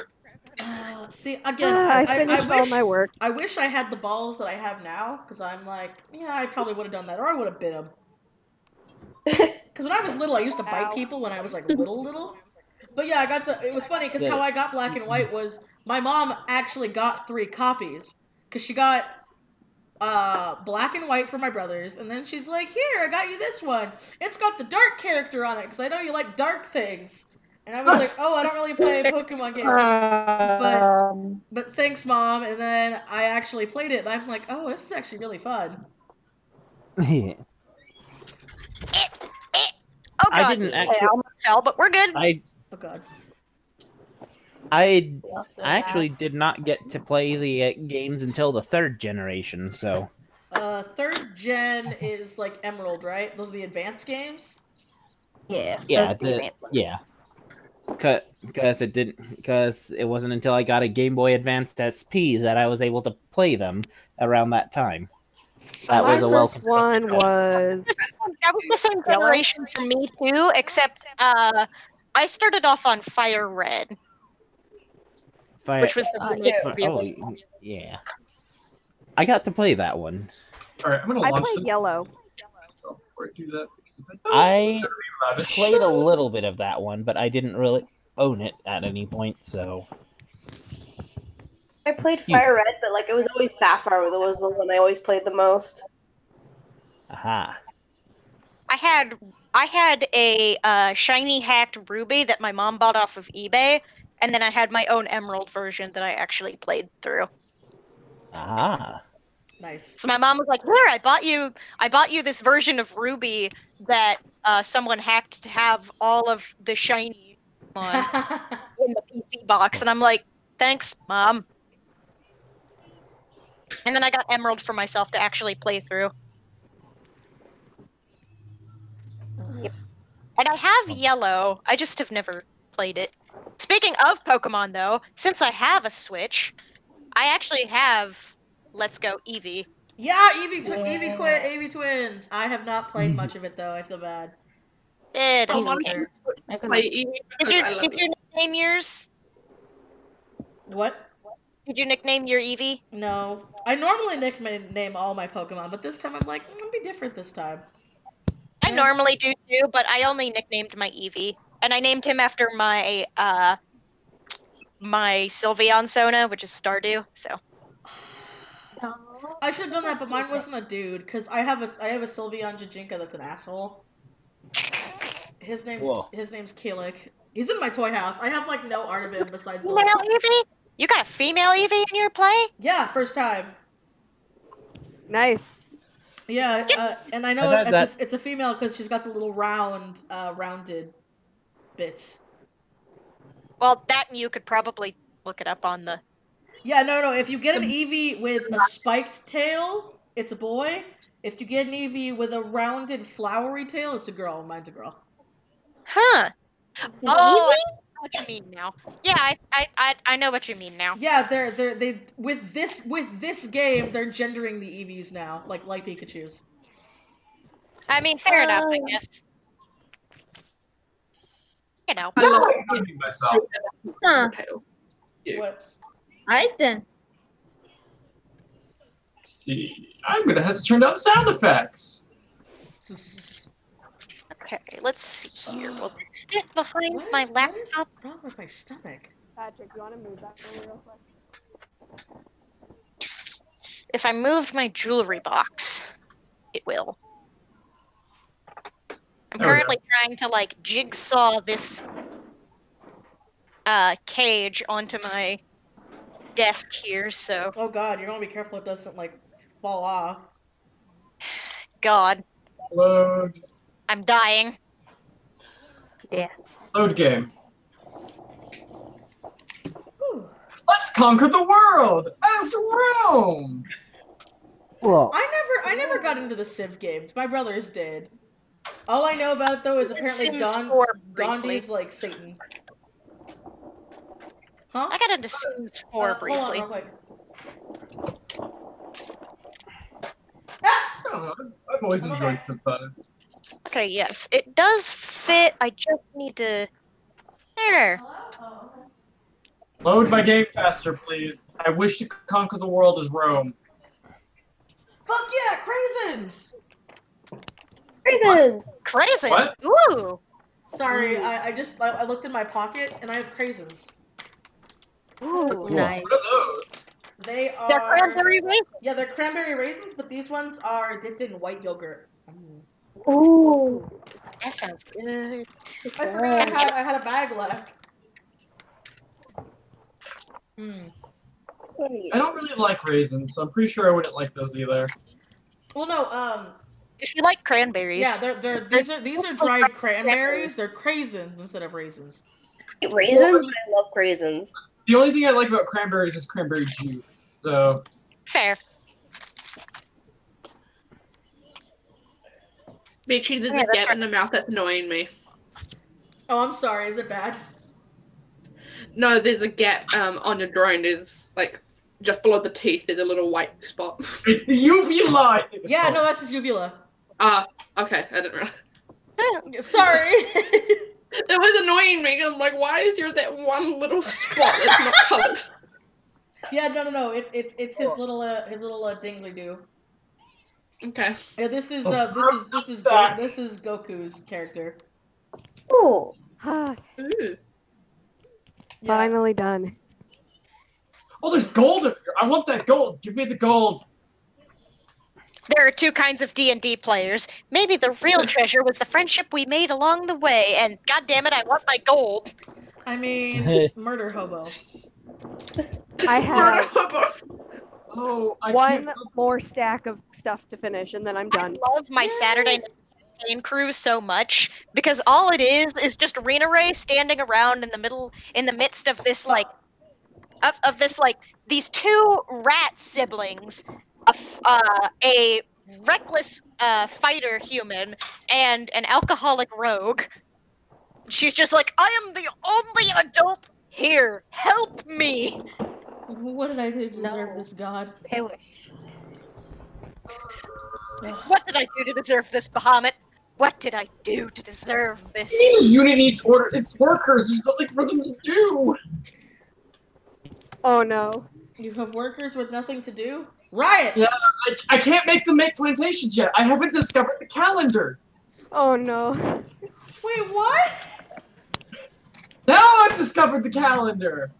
See, again, I wish I had the balls that I have now, because I'm like, yeah, I probably would have done that, or I would have bit them. Because when I was little, I used to bite people when I was like little. But yeah, it was funny because how I got Black and White was my mom actually got 3 copies because she got Black and White for my brothers, and then she's like, "Here, I got you this one. It's got the dark character on it because I know you like dark things." And I was like, "Oh, I don't really play Pokemon games, but thanks, Mom." And then I actually played it, and I'm like, "Oh, this is actually really fun." Yeah. Oh god, I didn't actually. I almost fell, but we're good. Oh god. I actually did not get to play the games until the 3rd generation, so. 3rd gen is like Emerald, right? Those are the advanced games? Yeah. Yeah, yeah. Because it wasn't until I got a Game Boy Advanced SP that I was able to play them around that time. That was a welcome. One was that was the same generation for me too, except I started off on Fire Red. Which was the yeah. I got to play that one. All right, I'm gonna launch played Yellow. Before I do that, I played a little bit of that one, but I didn't really own it at any point, so. I played Fire Red, but like it was always Sapphire that was the one I always played the most. Aha. I had a shiny hacked Ruby that my mom bought off of eBay, and then I had my own Emerald version that I actually played through. Ah. Nice. So my mom was like, "Here, I bought you this version of Ruby that someone hacked to have all of the shiny on in the PC box," and I'm like, "Thanks, Mom." And then I got Emerald for myself to actually play through. Yep. And I have Yellow. I just have never played it. Speaking of Pokemon, though, since I have a Switch, I actually have Let's Go Eevee. Yeah, Eevee Twins. I have not played much of it though. I feel bad. It doesn't matter. Did you nickname yours? What? Did you nickname your Eevee? No. I normally nickname all my Pokemon, but this time I'm like, I'm gonna be different this time. I normally do too, but I only nicknamed my Eevee. And I named him after my my Sylveon Sona, which is Stardew, so. I should have done that, but mine wasn't a dude, because I have a Sylveon Jajinka that's an asshole. His name's Killick. He's in my toy house. I have like no art of him besides the Eevee? You got a female Eevee in your play? Yeah, first time. Nice. Yeah, and I know it's a female because she's got the little rounded bits. Well, that you could probably look it up on the... Yeah, no. If you get an Eevee with a spiked tail, it's a boy. If you get an Eevee with a rounded, flowery tail, it's a girl. Mine's a girl. Huh. Oh, I know what you mean now. Yeah, I know what you mean now. Yeah, they with this game, they're gendering the Eevees now, like Pikachus. I mean, fair enough, I guess. You know. I love finding myself. Huh. What? Alright then. See, I'm gonna have to turn down the sound effects. Okay, let's see here. Will this fit behind my laptop? What is wrong with my stomach? Patrick, you want to move that over real quick? If I move my jewelry box, it will. I'm currently trying to like jigsaw this cage onto my desk here, so. Oh god, you're gonna be careful it doesn't like fall off. God. Load. I'm dying. Yeah. Load game. Let's conquer the world as Rome. Well, I never got into the Civ games. My brothers did. All I know about it though is apparently Gandhi's like Satan. Huh? I got into Sims 4 briefly. Hold on, real quick. I don't know. I've always enjoyed Civ 5. Okay, yes, it does fit. I just need to. There. Load my game faster, please. I wish to conquer the world as Rome. Fuck yeah, craisins! Craisins! Craisins? What? Ooh! Sorry, I looked in my pocket and I have craisins. Ooh, nice. What are those? They are. They're cranberry raisins? Yeah, they're cranberry raisins, but these ones are dipped in white yogurt. Ooh. That sounds good. I forgot I had a bag left. I don't really like raisins, so I'm pretty sure I wouldn't like those either. Well, no, if you like cranberries. Yeah, these are dried cranberries. They're craisins instead of raisins. Raisins? I love craisins. The only thing I like about cranberries is cranberry juice. So fair. Beatrice, there's a gap in the mouth that's annoying me. Oh, I'm sorry. Is it bad? No, there's a gap on your drawing. There's like just below the teeth. There's a little white spot. It's the uvula. Yeah, no, that's his uvula. Okay, I didn't realize. Sorry. It was annoying me. I'm like, why is there that one little spot that's not colored? Yeah, no. It's his little dingly doo. Okay. Yeah, this is Goku's character. Ooh. Ooh. Finally done. Oh, there's gold up here. I want that gold. Give me the gold. There are two kinds of D&D players. Maybe the real treasure was the friendship we made along the way, and goddammit, I want my gold. I mean, murder hobo. I have I one more stack of stuff to finish, and then I'm done. I love my Saturday night campaign crew so much because all it is just Rena Ray standing around in the midst of this these two rat siblings, a reckless fighter human, and an alcoholic rogue. She's just like, I am the only adult here. Help me. What did I do to deserve this, God? Perish. What did I do to deserve this, Bahamut? What did I do to deserve this? The unit needs order. It's workers. There's nothing for them to do. Oh no. You have workers with nothing to do? Riot! Yeah, I can't make them make plantations yet. I haven't discovered the calendar. Oh no. Wait, what? Now I've discovered the calendar.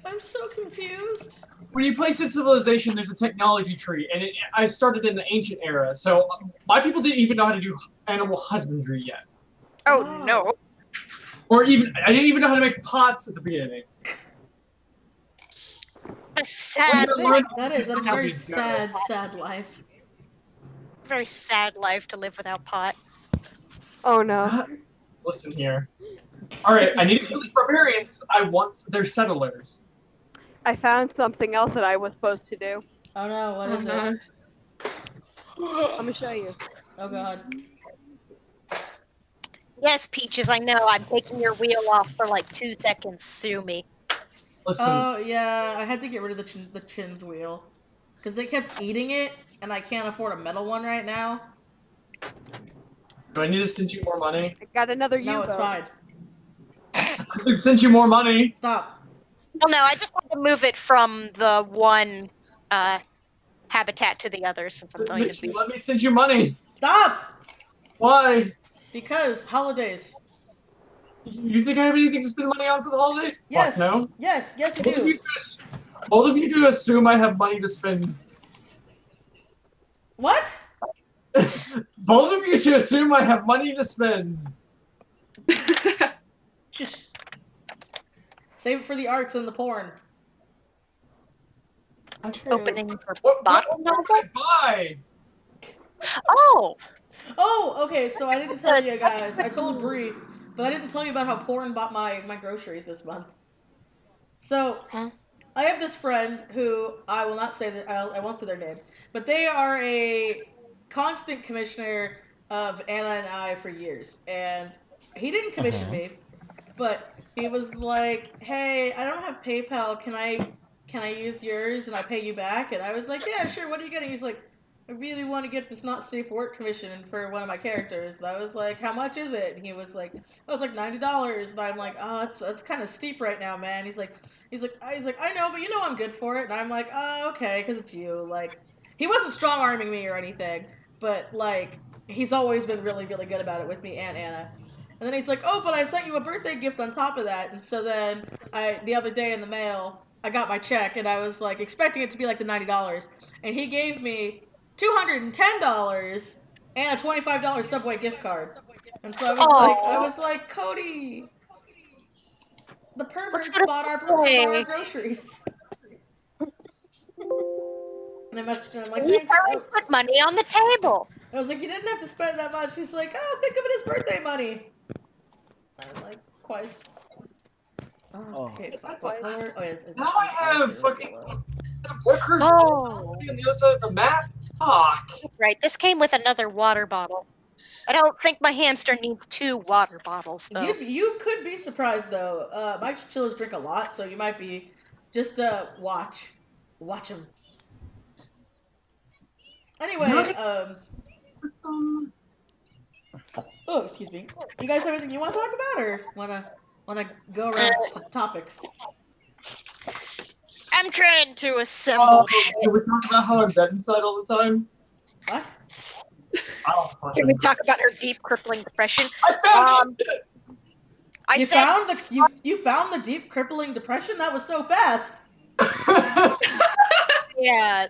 I'm so confused. When you place in civilization, there's a technology tree, and I started in the ancient era, so my people didn't even know how to do animal husbandry yet. Oh no. Or I didn't even know how to make pots at the beginning. A sad life. That's a very sad, sad life. Very sad life to live without pot. Oh no. Listen here. Alright, I need to kill these barbarians because I want their settlers. I found something else that I was supposed to do. Oh no, what is it? Let me show you. Oh god. Yes, Peaches, I know. I'm taking your wheel off for like 2 seconds. Sue me. Listen. Oh yeah, I had to get rid of the Chin's wheel. Because they kept eating it, and I can't afford a metal one right now. Do I need to send you more money? I got another U-boat. No, it's fine. I can send you more money. Stop. Well, no, I just had to move it from the one habitat to the other since I'm going to be. Let me send you money. Stop! Why? Because holidays. You think I have anything to spend money on for the holidays? Yes. Fuck no. Yes, you do. Both of you do assume I have money to spend. What? Both of you to assume I have money to spend. Just save it for the arts and the porn. Opening for what bottle did I buy? Oh! Oh, okay, so I didn't tell you guys. I told Bree, but I didn't tell you about how porn bought my groceries this month. So, I have this friend who, I will not say that, I won't say their name, but they are a constant commissioner of Anna and I for years, and he didn't commission me, but he was like, hey, I don't have PayPal, can I use yours and I pay you back? And I was like, yeah, sure, what are you getting? He's like, I really want to get this not safe work commission for one of my characters. And I was like, how much is it? And he was like, oh, it's like $90. And I'm like, oh, that's kind of steep right now, man. He's like, I know, but you know I'm good for it. And I'm like, oh, okay, because it's you. Like, he wasn't strong arming me or anything, but like, he's always been really, really good about it with me and Anna. And then he's like, oh, but I sent you a birthday gift on top of that. And so then the other day in the mail, I got my check and I was like expecting it to be like the $90. And he gave me $210 and a $25 Subway gift card. And so I was like, Cody, the perverts bought our groceries. And I messaged him, I'm like, thanks. Put money on the table. I was like, you didn't have to spend that much. He's like, oh, think of it as birthday money. I was like, Quais. Oh, okay, what color? Oh, yes. Now I have fucking workers on the other side of the map. Fuck. Right, this came with another water bottle. I don't think my hamster needs 2 water bottles, though. You could be surprised, though. My chinchillas drink a lot, so you might be. Just watch them. Anyway, oh, excuse me. You guys have anything you want to talk about, or wanna go around to topics? I'm trying to assemble shit. Can we talk about how I'm dead inside all the time? What? Can we talk about her deep, crippling depression? I found it! You found the deep, crippling depression? That was so fast! Yeah.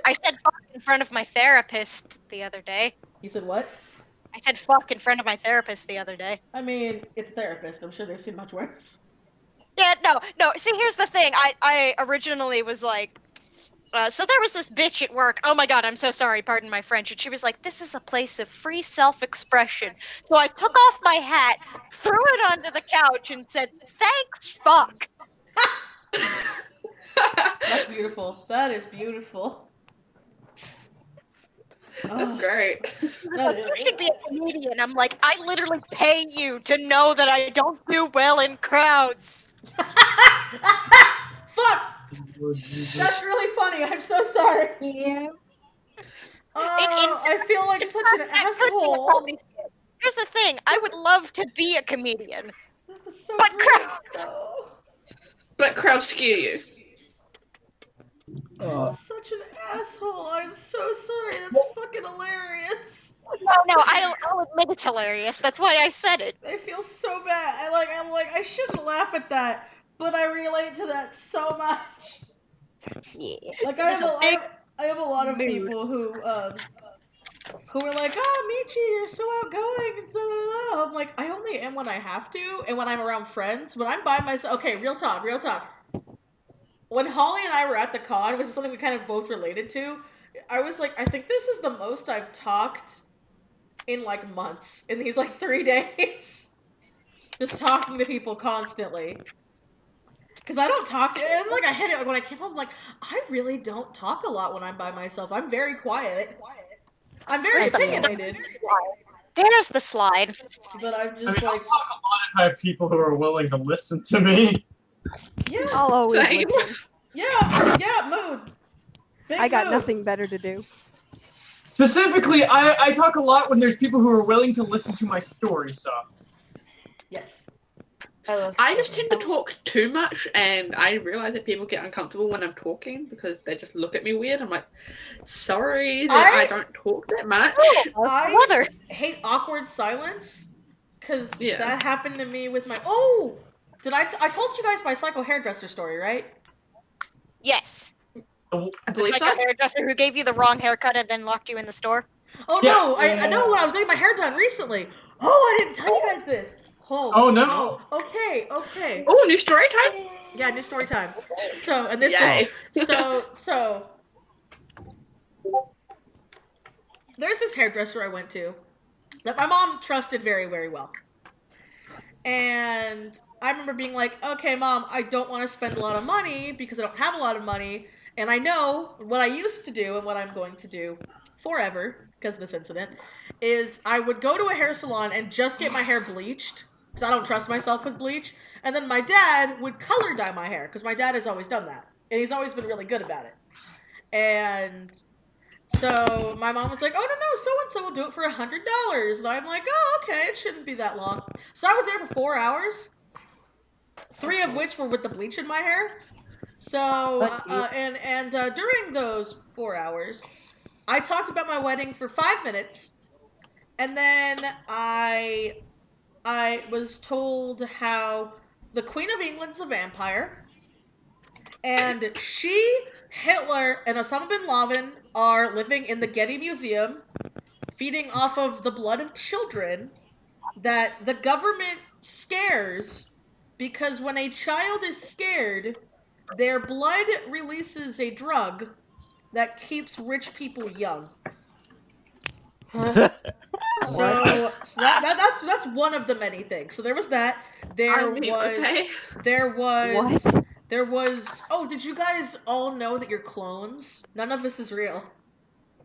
I said fuck in front of my therapist the other day. You said what? I said fuck in front of my therapist the other day. I mean, it's a therapist. I'm sure they've seen much worse. Yeah, no. See, here's the thing. I originally was like, so there was this bitch at work. Oh my god, I'm so sorry. Pardon my French. And she was like, this is a place of free self-expression. So I took off my hat, threw it onto the couch, and said, thank fuck. That's beautiful. That is beautiful. That's great. You should be a comedian. I'm like, I literally pay you to know that I don't do well in crowds. Fuck! That's really funny. I'm so sorry. Yeah. I feel like such an asshole. Here's the thing. I would love to be a comedian. So but crowds skew you. I'm such an asshole. I'm so sorry. That's fucking hilarious. No, I'll admit it's hilarious. That's why I said it. I feel so bad. I'm like, I shouldn't laugh at that, but I relate to that so much. Yeah. Like I have a lot of people who were like, oh, Michi, you're so outgoing and so. I'm like, I only am when I have to, and when I'm around friends. When I'm by myself, okay, real talk. when Holly and I were at the con, which is something we kind of both related to, I was like, I think this is the most I've talked in like months in these like 3 days. Just talking to people constantly. Because I don't talk to, and like I hit it, like when I came home, I'm like, I really don't talk a lot when I'm by myself. I'm very quiet. I'm very opinionated. There's the slide. But I'm just I talk a lot if I have people who are willing to listen to me. Yeah. I'll always Same. listen. Yeah, mood. Big I got mood. nothing better to do. Specifically, I talk a lot when there's people who are willing to listen to my story, so. Yes. I just tend to talk too much, and I realize that people get uncomfortable when I'm talking because they just look at me weird. I'm like, sorry that I don't talk that much. I hate awkward silence because that happened to me with my. Oh, did I told you guys my psycho hairdresser story, right? Yes. I The believe psycho so. hairdresser who gave you the wrong haircut and then locked you in the store. Oh no, I know when I was getting my hair done recently. Oh, I didn't tell you guys this. Oh, no. Okay. Oh, new story time? Yeah, new story time. So, and this, Yay. so, there's this hairdresser I went to that my mom trusted very, very well. And I remember being like, okay, Mom, I don't want to spend a lot of money because I don't have a lot of money. And I know what I used to do and what I'm going to do forever because of this incident is I would go to a hair salon and just get my hair bleached because I don't trust myself with bleach. And then my dad would color dye my hair because my dad has always done that. And he's always been really good about it. And so my mom was like, oh, no, so-and-so will do it for $100. And I'm like, oh, okay, it shouldn't be that long. So I was there for 4 hours, 3 of which were with the bleach in my hair. So, during those 4 hours, I talked about my wedding for 5 minutes, and then I was told how the Queen of England's a vampire, and she, Hitler, and Osama bin Laden are living in the Getty Museum, feeding off of the blood of children that the government scares, because when a child is scared, their blood releases a drug that keeps rich people young. So that's one of the many things. So there was that. There was. Oh, did you guys all know that you're clones? None of this is real.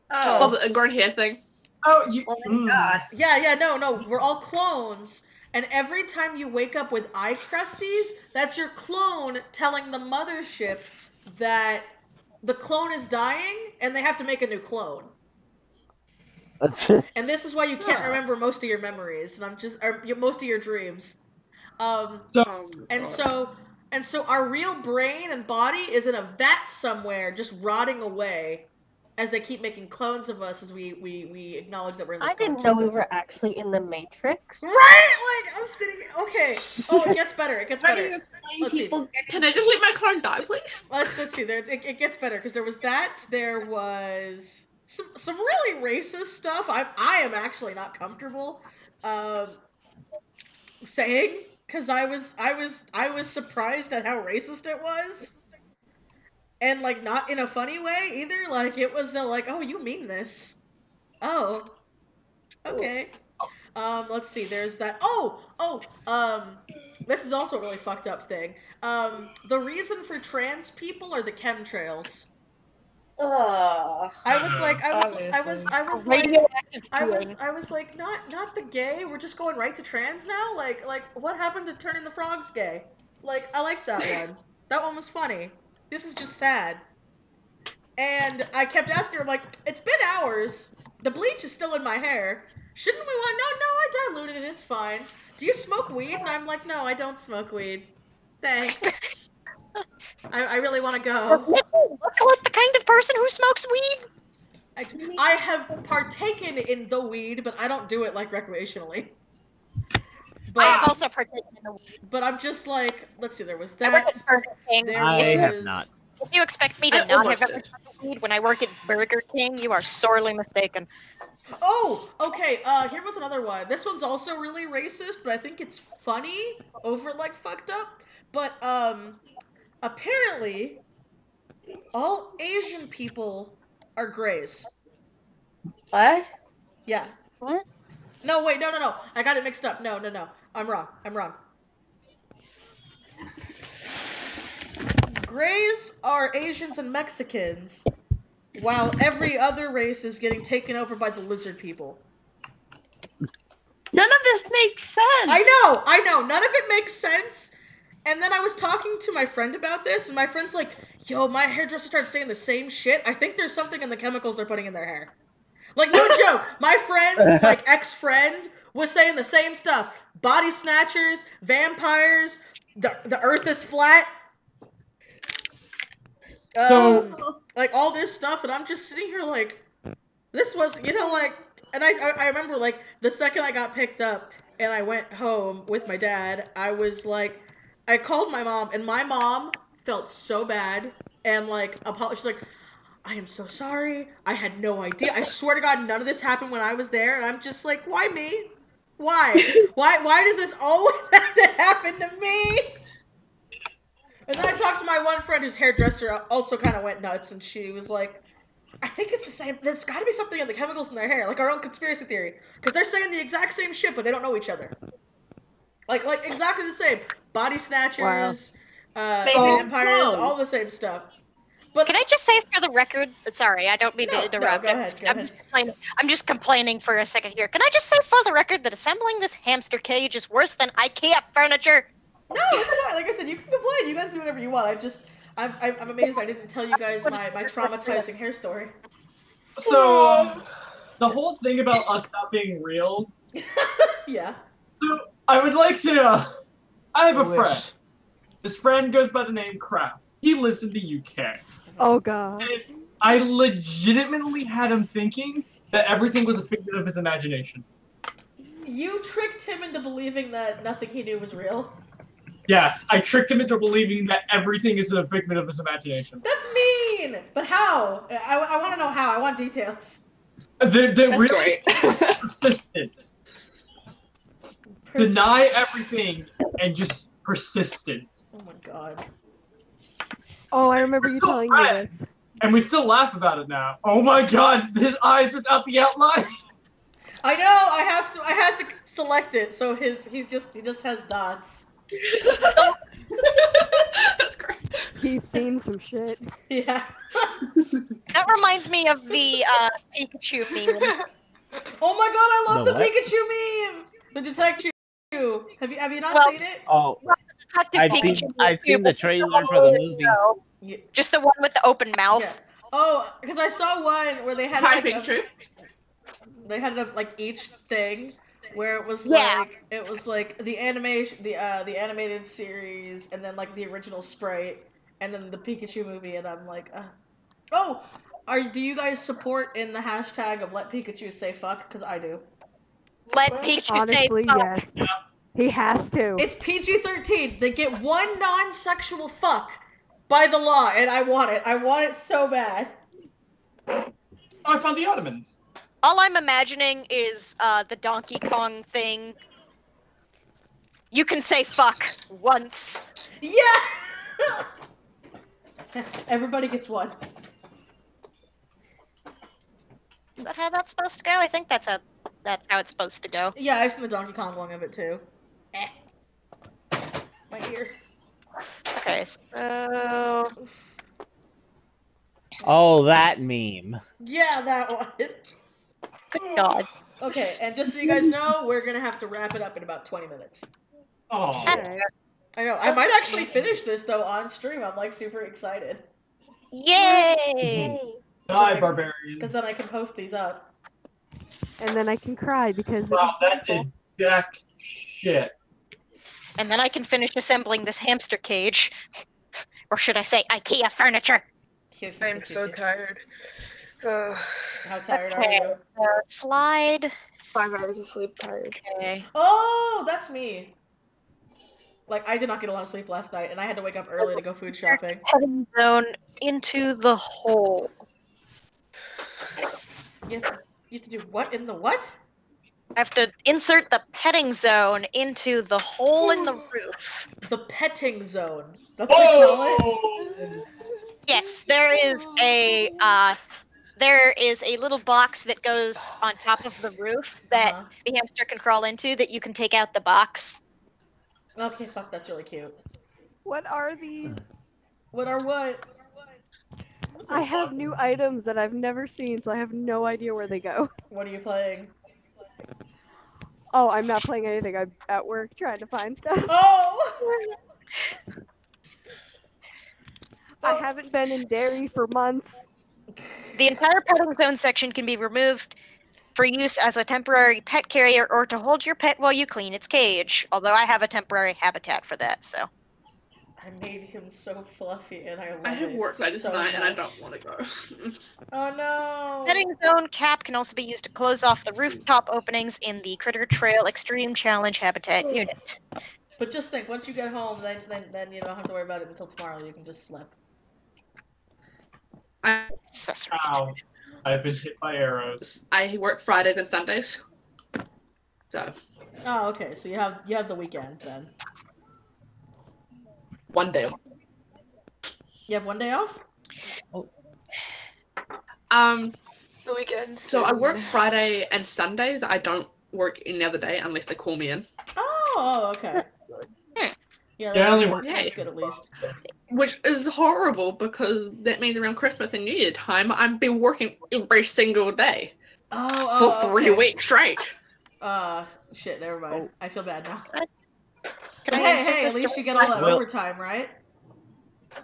Oh, the growing hair thing. Oh, my God. Yeah, no, we're all clones. And every time you wake up with eye crusties, that's your clone telling the mothership that the clone is dying and they have to make a new clone. And this is why you can't remember most of your memories, or most of your dreams. And so our real brain and body is in a vat somewhere, just rotting away, as they keep making clones of us as we acknowledge that we're in this I didn't know we were actually in the Matrix. Right? Like, I'm sitting... Okay. Oh, it gets better. Let's see. Can I just let my clone die, please? Let's see. It gets better, because there was that. There was some really racist stuff. I am actually not comfortable saying, because I was surprised at how racist it was. And, like, not in a funny way, either. Like, it was, like, oh, you mean this. Oh. Okay. Let's see, there's that. This is also a really fucked up thing. The reason for trans people are the chemtrails. I was like, not the gay, we're just going right to trans now? Like, what happened to turning the frogs gay? Like, I like that one. That one was funny. This is just sad. And I kept asking her, like, it's been hours. The bleach is still in my hair. Shouldn't we want... No, I diluted it. It's fine. Do you smoke weed? And I'm like, no, I don't smoke weed. Thanks. I really want to go. Look like the kind of person who smokes weed. I have partaken in the weed, but I don't do it, like, recreationally. But, I have also partaken in the weed. But I'm just like, let's see, there was that. I work at Burger King. I have not. If you expect me to not have ever smoked weed when I work at Burger King, you are sorely mistaken. Oh, okay, here was another one. This one's also really racist, but I think it's funny over, like, fucked up. But, apparently, All Asian people are grays. What? Yeah. What? No, wait, no. I got it mixed up. No. I'm wrong. Grays are Asians and Mexicans, while every other race is getting taken over by the lizard people. None of this makes sense. I know. None of it makes sense. And then I was talking to my friend about this, and my friend's like, yo, my hairdresser started saying the same shit. I think there's something in the chemicals they're putting in their hair. Like, no joke. My friend's, like, ex-friend was saying the same stuff. Body snatchers, vampires, the earth is flat. Like, all this stuff, and I'm just sitting here like, this was, like, and I remember, like, the second I got picked up and I went home with my dad, I was like, I called my mom, and my mom felt so bad, and, like, she's like, I am so sorry, I had no idea, I swear to God, none of this happened when I was there, and I'm just like, why me? Why? Why does this always have to happen to me? And then I talked to my one friend whose hairdresser also kind of went nuts, and she was like, I think it's the same. There's got to be something in the chemicals in their hair, like our own conspiracy theory, because they're saying the exact same shit, but they don't know each other. Like exactly the same. Body snatchers, vampires, all the same stuff. But can I just say for the record? Sorry, I don't mean to interrupt. Go ahead. I'm just complaining for a second here. Can I just say for the record that assembling this hamster cage is worse than IKEA furniture? No, it's fine. Like I said, you can complain. You guys do whatever you want. I'm amazed I didn't tell you guys my traumatizing hair story. So, the whole thing about us not being real. Yeah. So, I would like to. I have a friend. This friend goes by the name Kraft. He lives in the UK. Oh God. And I legitimately had him thinking that everything was a figment of his imagination. You tricked him into believing that nothing he knew was real. Yes, I tricked him into believing that everything is a figment of his imagination. That's mean! But how? I want to know how. I want details. The really persistence. Deny everything and just persistence. Oh my God. Oh, I remember you telling me this. And we still laugh about it now. Oh my God, his eyes without the outline. I know. I had to select it, so he just has dots. That's great. He's seen some shit. Yeah. That reminds me of the Pikachu meme. Oh my God, I love The the what? Pikachu meme. The detective. Have you not seen it? Oh, Detective I've seen the trailer for the movie. Yeah. Just the one with the open mouth. Yeah. Oh, because I saw one where they had like each thing where it was like the animation, the animated series, and then like the original Sprite, and then the Pikachu movie, and I'm like, do you guys support in the hashtag of let Pikachu say fuck? Because I do. Let Pikachu say fuck. Yes. He has to. It's PG-13. They get one non-sexual fuck by the law, and I want it. I want it so bad. Oh, I found the Ottomans. All I'm imagining is the Donkey Kong thing. You can say fuck once. Yeah! Everybody gets one. Is that how that's supposed to go? I think that's how it's supposed to go. Yeah, I've seen the Donkey Kong one of it too. My ear. Okay, so... Oh, that meme. Yeah, that one. Good God. Okay, and just so you guys know, we're gonna have to wrap it up in about 20 minutes. Oh. I know. I might actually finish this though on stream. I'm like super excited. Yay! Die, barbarians. Because then I can post these up. And then I can cry because. Wow, that did jack shit. And then I can finish assembling this hamster cage. Or should I say IKEA furniture? I'm so tired. How tired are you? Slide. 5 hours of sleep, tired. Okay. Oh, that's me. Like, I did not get a lot of sleep last night, and I had to wake up early to go food shopping. Petting zone into the hole. You have to do what in the what? I have to insert the petting zone into the hole in the roof. The petting zone. That's what they call it? Yes, there is a little box that goes on top of the roof that the hamster can crawl into that you can take out the box. Okay, fuck, that's really cute. What are these? What are what? I have new items that I've never seen, so I have no idea where they go. What are you playing? Oh, I'm not playing anything. I'm at work trying to find stuff. Oh! I haven't been in dairy for months. The entire petting zone section can be removed for use as a temporary pet carrier or to hold your pet while you clean its cage. Although I have a temporary habitat for that, so. I made him so fluffy, and I love it. I have work later so tonight, and I much. don't want to go. Oh no! Petting zone cap can also be used to close off the rooftop openings in the Critter Trail Extreme Challenge Habitat unit. But just think, once you get home, then you don't have to worry about it until tomorrow. You can just slip. Ow. I've been hit by arrows. I work Fridays and Sundays. So. Oh, okay. So you have the weekend then. One day. You have one day off? Oh. The weekend. So I work Friday and Sundays. I don't work any other day unless they call me in. Oh, okay. Yeah, I only work. That's good at least. Which is horrible because that means around Christmas and New Year time I've been working every single day. Oh, for 3 weeks straight. Shit, never mind. I feel bad now. Can I answer Hey, this at least you get all that Will- overtime, right?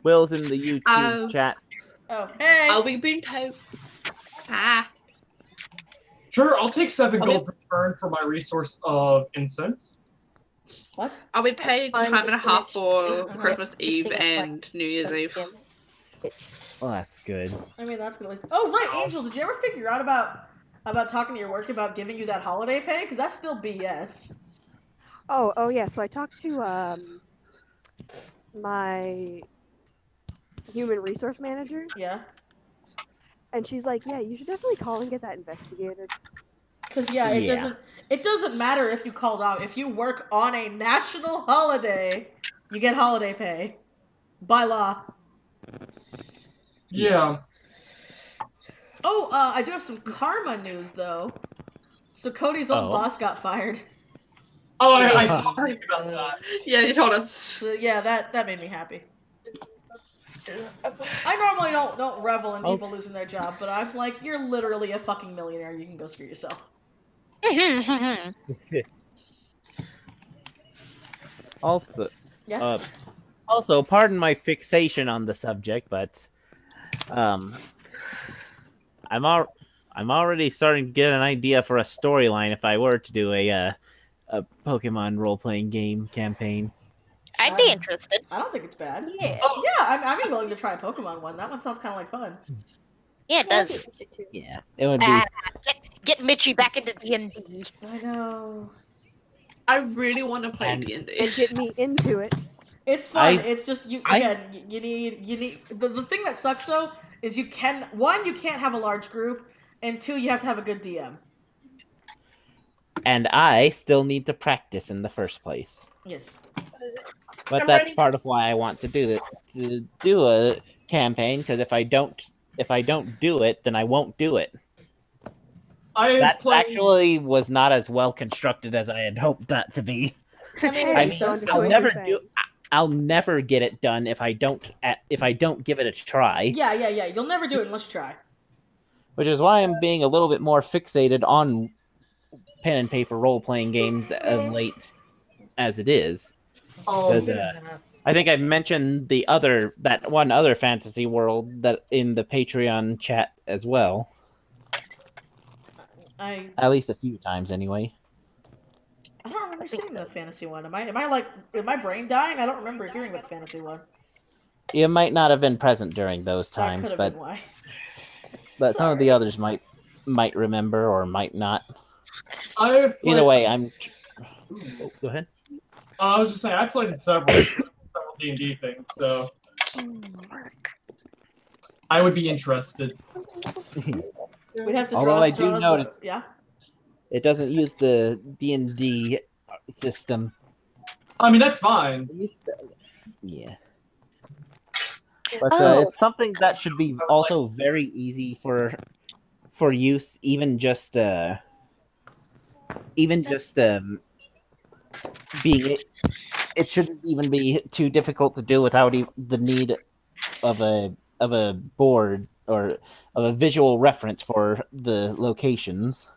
Will's in the YouTube chat. Oh, hey! Are we being told? Sure, I'll take 7 gold per turn for my resource of incense. What? I'll be paid time and a half for finish. Christmas Eve and New Year's Eve. Well, that's good. I mean, that's good at least. Oh, right, Angel, did you ever figure out about talking to your work about giving you that holiday pay? Because that's still BS. Oh yeah. So I talked to my human resource manager. Yeah. And she's like, yeah, you should definitely call and get that investigated. Because it doesn't matter if you called off. If you work on a national holiday, you get holiday pay by law. Yeah. Oh, I do have some karma news though. So Cody's old boss got fired. Oh, I saw about that. Yeah, you told us. So, yeah, that made me happy. I normally don't revel in people losing their job, but I'm like, you're literally a fucking millionaire. You can go screw yourself. Also, Yeah. Also, pardon my fixation on the subject, but I'm already starting to get an idea for a storyline if I were to do a Pokemon role-playing game campaign. I'd be interested. I don't think it's bad. Yeah. Oh, yeah, I'm even willing to try a Pokemon one. That one sounds kind of like fun. Yeah, it does. Yeah, it would be. Get Mitchie back into D&D. I know. I really want to play D&D. And get me into it. It's fun. It's just you need the thing that sucks though is you can't have a large group, and 2, you have to have a good DM. And I still need to practice in the first place. Yes. But that's part of why I want to do it. To do a campaign, because if I don't do it, then I won't do it. That actually was not as well constructed as I had hoped that to be. I'll never get it done if I don't give it a try. Yeah. You'll never do it unless you try. Which is why I'm being a little bit more fixated on pen and paper role-playing games of late, as it is. Because I think I've mentioned that one other fantasy world that in the Patreon chat as well. At least a few times, anyway. I don't remember seeing the fantasy one. Am my brain dying? I don't remember hearing about the fantasy one. You might not have been present during those times, that could have been why. But some of the others might remember or might not. Either way, I'm. Oh, go ahead. I was just saying, I played several D&D things, so I would be interested. We'd have to Although I do notice, yeah, it doesn't use the D&D system. I mean, that's fine. Yeah. But it's something that should be also very easy for use, even just being it shouldn't even be too difficult to do without the need of a board or of a visual reference for the locations.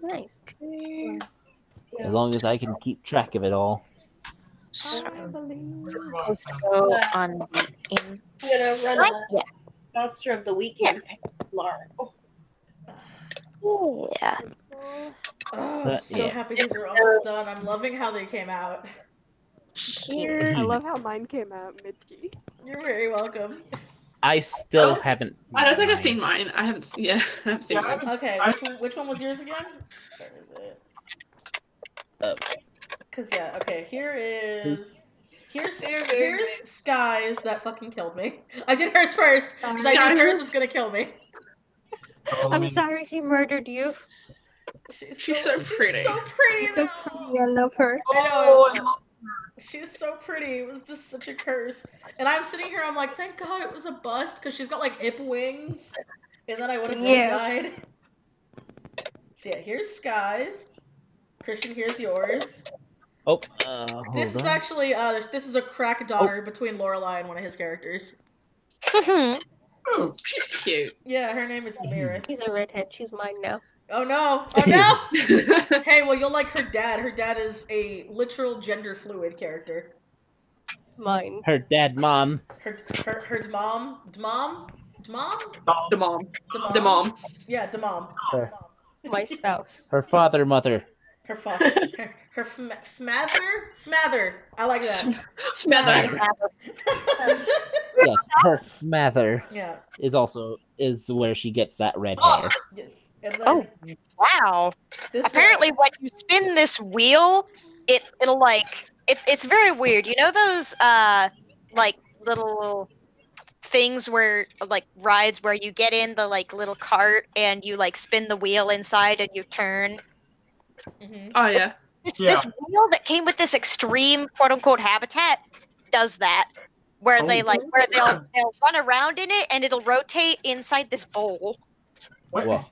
Nice. As long as I can keep track of it all. Supposed to go on the inside. Yeah. Monster of the Weekend. Laura. Yeah. Oh, I'm so happy these are almost done. I'm loving how they came out. Here, I love how mine came out, Mitchie. You're very welcome. I still haven't. I don't think I've seen mine. I haven't. Yeah, I haven't seen mine. Okay, which one was yours again? Where is it? Cause yeah, okay. Here's Skies that fucking killed me. I did hers first because I knew hers was gonna kill me. I'm sorry she murdered you. She's so pretty. She's so pretty. She's so pretty. I love her. I know. She's so pretty. It was just such a curse. And I'm sitting here, I'm like, thank God it was a bust, because she's got like hip wings. And then I would have died. So yeah, here's Skies. Christian, here's yours. Oh, this is actually this is a crack daughter between Lorelai and one of his characters. Oh, she's cute. Yeah, her name is Mira. She's a redhead. She's mine now. Oh no! Oh no! Hey, well you'll like her dad. Her dad is a literal gender fluid character. Mine. Her dad, mom. Her mom. Yeah, mom. My spouse. Her father, mother. Her father. Her smather. I like that. Smather. Yes, her smather. Yeah. Is where she gets that red hair. Yes. And then, wow. Apparently when you spin this wheel, it'll like it's very weird. You know those like little things where like rides where you get in the like little cart and you like spin the wheel inside and you turn? Mm-hmm. Oh yeah. This wheel that came with this extreme quote unquote habitat does that. Where they'll run around in it and it'll rotate inside this bowl. Wow.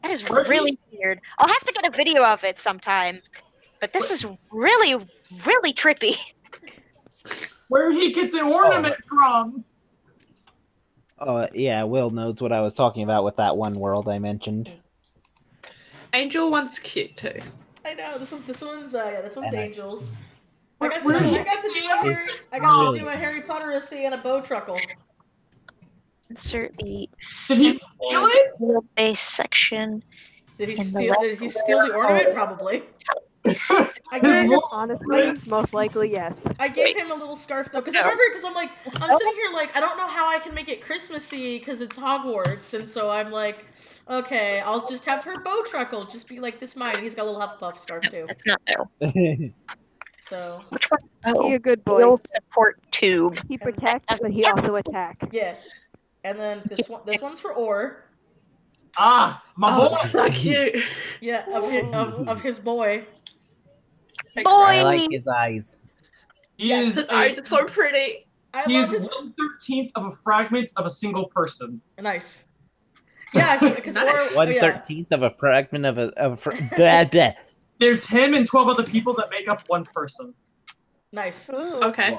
That is really weird. I'll have to get a video of it sometime. But this is really, really trippy. Where did he get the ornament from? Oh, yeah, Will knows what I was talking about with that one world I mentioned. Angel one's cute too. I know, this one's Angels. I got to do a Harry Potter OC and a bow truckle. Insert the base section. Did he steal the ornament? Probably. Honestly, most likely yes. I gave him a little scarf though, because I'm sitting here like I don't know how I can make it Christmassy because it's Hogwarts, and so I'm like, okay, I'll just have her bow truckle just be like this mine. He's got a little Hufflepuff scarf too. That's not no. So which one's He a good boy. He'll support tube. He protects, but he also attacks. Yeah. And then this one's for Orr. Ah, my boy. So cute. Yeah, of his boy. Boy. I like his eyes. His eyes are so pretty. He is 1/13th of a fragment of a single person. Nice. Yeah, because Nice. 1/13th of a fragment of a There's him and 12 other people that make up one person. Nice. Okay.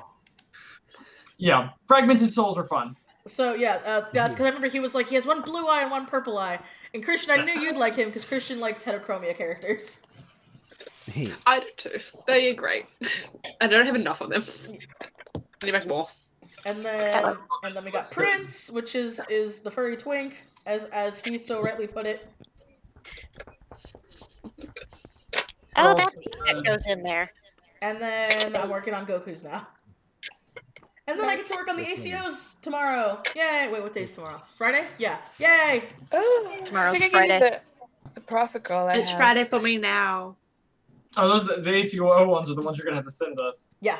Yeah, fragmented souls are fun. So yeah, that's because I remember he was like he has one blue eye and one purple eye. And Christian, I knew you'd like him because Christian likes heterochromia characters. I do too. They're great. I don't have enough of them. I need to make more. And then we got Prince, which is the furry twink, as he so rightly put it. Oh, that goes in there. And then I'm working on Goku's now. And then I get to work on the ACOs tomorrow. Yay! Wait, what day's tomorrow? Friday? Yeah. Yay! Oh, Tomorrow's I think I gave Friday. you the profit goal I It's have. Friday for me now. Oh, those the ACO ones are the ones you're gonna have to send us. Yeah.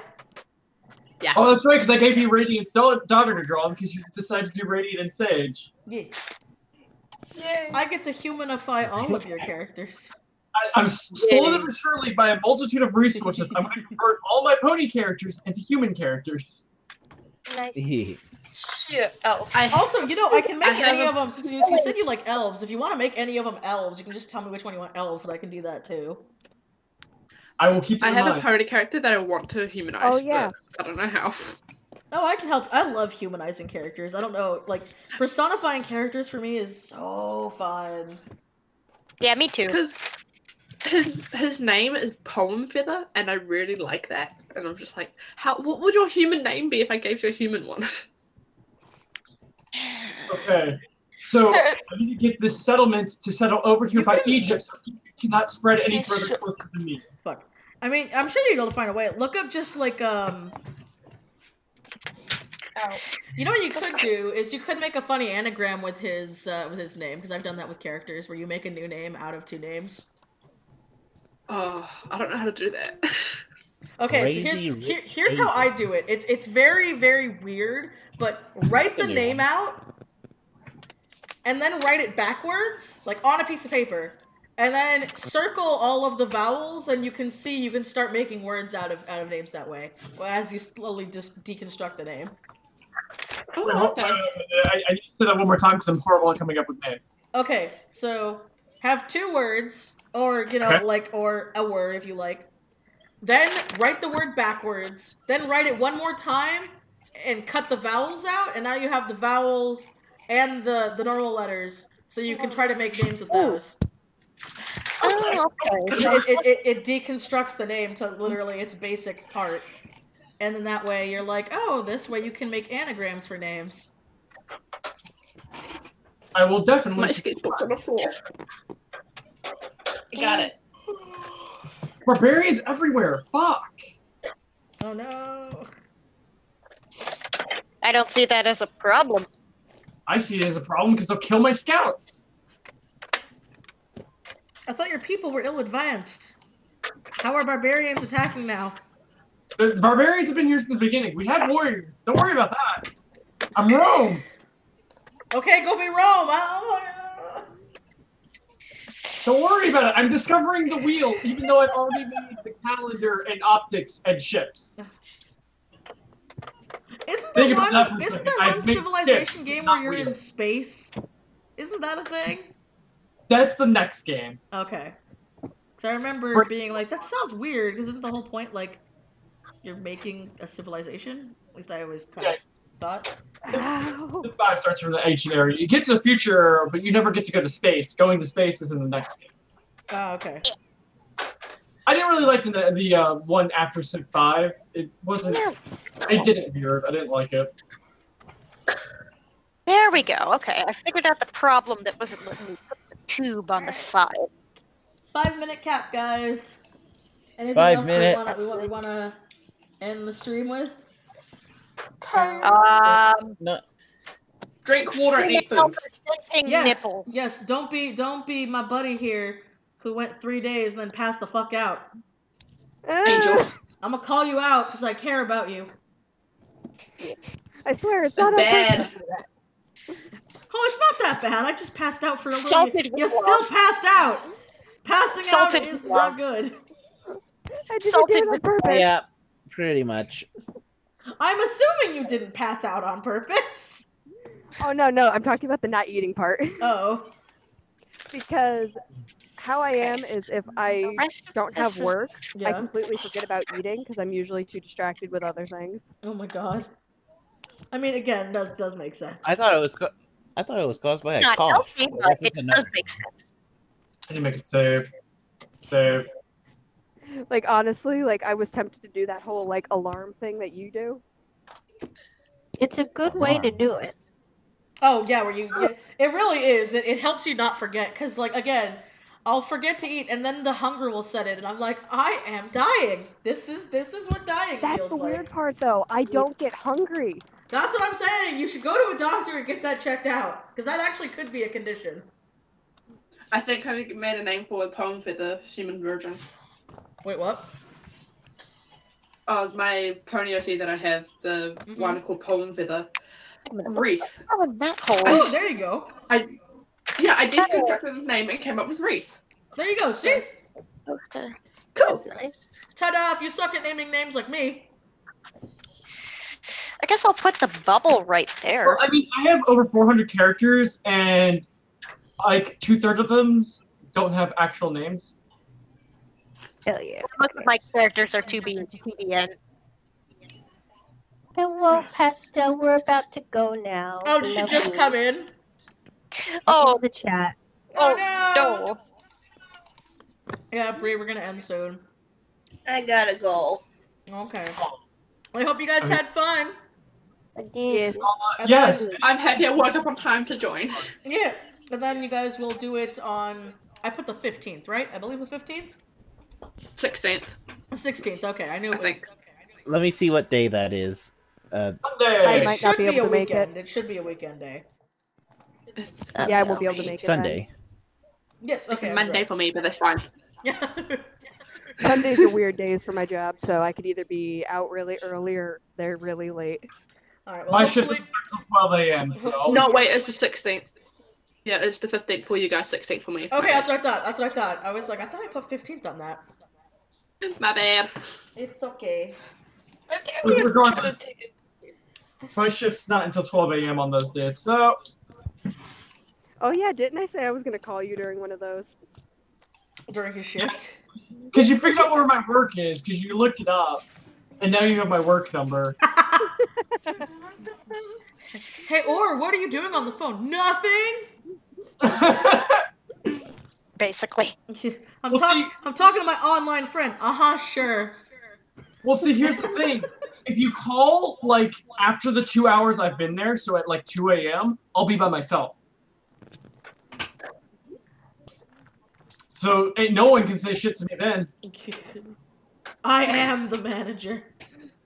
Yeah. Oh, that's right, because I gave you Radiant's daughter to draw because you decided to do Radiant and Sage. Yeah. Yay. I get to humanify all of your characters. I'm slowly but surely, by a multitude of resources, I'm going to convert all my pony characters into human characters. Nice. Shit, elf. Also, you know, I can make have any a- of them. Since you said you like elves, if you want to make any of them elves, you can just tell me which one you want elves, and I can do that too. I will keep it I in have a mind. party character that I want to humanize, Oh, yeah. but I don't know how. Oh, I can help. I love humanizing characters. I don't know, like personifying characters for me is so fun. Yeah, me too. Because his name is Poem Feather, and I really like that. And I'm just like, what would your human name be if I gave you a human one? Okay. So I need to get this settlement to settle over here by Egypt, so Egypt cannot spread any further closer to me. Fuck. I mean, I'm sure you'll be able to find a way. Look up just like You know what you could do is you could make a funny anagram with his name, because I've done that with characters where you make a new name out of two names. Oh, I don't know how to do that. Okay, so here's how I do it. It's very, very weird, but write the name out and then write it backwards, like on a piece of paper. And then circle all of the vowels, and you can start making words out of names that way, as you slowly just deconstruct the name. Oh, okay. I need to say that one more time because I'm horrible at coming up with names. Okay, so have two words, or or a word if you like. Then write the word backwards. Then write it one more time, and cut the vowels out. And now you have the vowels and the normal letters, so you can try to make names with those. Oh, okay. So it deconstructs the name to literally its basic part. And then that way you're like, oh, this way you can make anagrams for names. I will definitely. My skateboard's on the floor. You got it. Barbarians everywhere. Fuck. Oh no. I don't see that as a problem. I see it as a problem because they'll kill my scouts. I thought your people were ill-advanced. How are barbarians attacking now? The barbarians have been here since the beginning. We had warriors. Don't worry about that. I'm Rome. Okay, go be Rome. Don't worry about it. I'm discovering the wheel, even though I've already made the calendar and optics and ships. Isn't there one civilization game where you're wheels. in space? Isn't that a thing? That's the next game. Okay. So I remember being like, that sounds weird, because isn't the whole point, like, you're making a civilization? At least I always kind of thought. The 5 starts from the ancient era. You get to the future, but you never get to go to space. Going to space is in the next game. Oh, okay. I didn't really like the one after Civ 5. It wasn't... It didn't weird. I didn't like it. There we go. Okay, I figured out the problem that wasn't letting me put the tube on the side. 5-minute cap, guys. Anything 5 else minute. we wanna end the stream with? No. Drink water and eat food. Yes. Don't be my buddy here who went 3 days and then passed the fuck out. Angel. I'm gonna call you out because I care about you. I swear it's not bad. Oh, it's not that bad. I just passed out for a little Salted bit. You with still love. passed out. Passing Salted out is with not love. good. I didn't Salted do it on with- purpose. Yeah, pretty much. I'm assuming you didn't pass out on purpose. Oh no, I'm talking about the not eating part. Oh. Because how I am is if I don't have work, I Yeah. completely forget about eating because I'm usually too distracted with other things. Oh my god. I mean, again, does make sense. I thought it was caused by a Not cough. healthy, But but that's it a does no. make sense. I need to make it save. Save. Like honestly, like I was tempted to do that whole like alarm thing that you do. It's a good way to do it. Oh yeah, it really is. It helps you not forget, because like again, I'll forget to eat, and then the hunger will set in, and I'm like, I am dying. This is what dying That's feels the like. weird part though. I don't get hungry. That's what I'm saying. You should go to a doctor and get that checked out, because that actually could be a condition. I think I made a name for a poem for the human virgin. Wait, what? Oh, my pony OC that I have, the one called Poem Feather. Wreath. Oh, that hole. Oh, there you go. I deconstructed his name and came up with Wreath. There you go, see? Cool. Nice. Ta-da, if you suck at naming names like me. I guess I'll put the bubble right there. Well, I mean, I have over 400 characters, and like 2/3 of them don't have actual names. Hell yeah. Most of my characters are 2B and TBN. Hello, Pastel. We're about to go now. Oh, did she just come in? Oh, the chat. Oh no! Yeah, Bree, we're gonna end soon. I gotta go. Okay. I hope you guys had fun. I did. Yes. I'm happy I woke up on time to join. Yeah, and then you guys will do it on. I put the 15th, right? I believe the 15th. 16th. 16th. Okay, I knew it was. Let me see what day that is. It might should not be be able a to make weekend. It should be a weekend day. Yeah, I won't be able to make it. Sunday. Yes. It's Okay. Monday for me, but that's fine. Yeah. Sundays are weird days for my job, so I could either be out really early or they're really late. All right. Well, My shift doesn't start till 12 a.m. So. No, wait, it's the 16th. Yeah, it's the 15th for you guys, 16th for me. Okay, that's what I thought. That's what I thought. I was like, I thought I put 15th on that. My bad. It's okay. I think I'm gonna try Regardless, to take it. my shift's not until 12 a.m. on those days, so Oh yeah, didn't I say I was gonna call you during one of those? During his shift. because you figured out where my work is, because you looked it up, and now you have my work number. Hey, Or, what are you doing on the phone? Nothing. Basically. I'm Well, talking to my online friend. Sure. Well, see, here's the thing. If you call, like, after the 2 hours I've been there, so at, like, 2 a.m., I'll be by myself. So, no one can say shit to me then. I am the manager.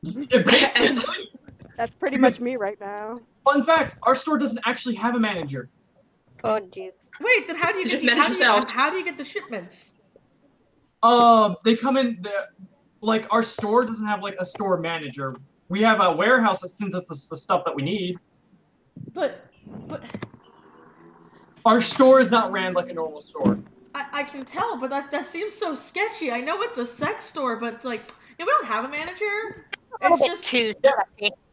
Basically. That's pretty much me right now. Fun fact, our store doesn't actually have a manager. Oh jeez. Wait, then how do you get how do you get the shipments? They come in. Like, our store doesn't have like a store manager. We have a warehouse that sends us the stuff that we need. But our store is not ran like a normal store. I can tell, but that seems so sketchy. I know it's a sex store, but it's like, we don't have a manager. It's just too.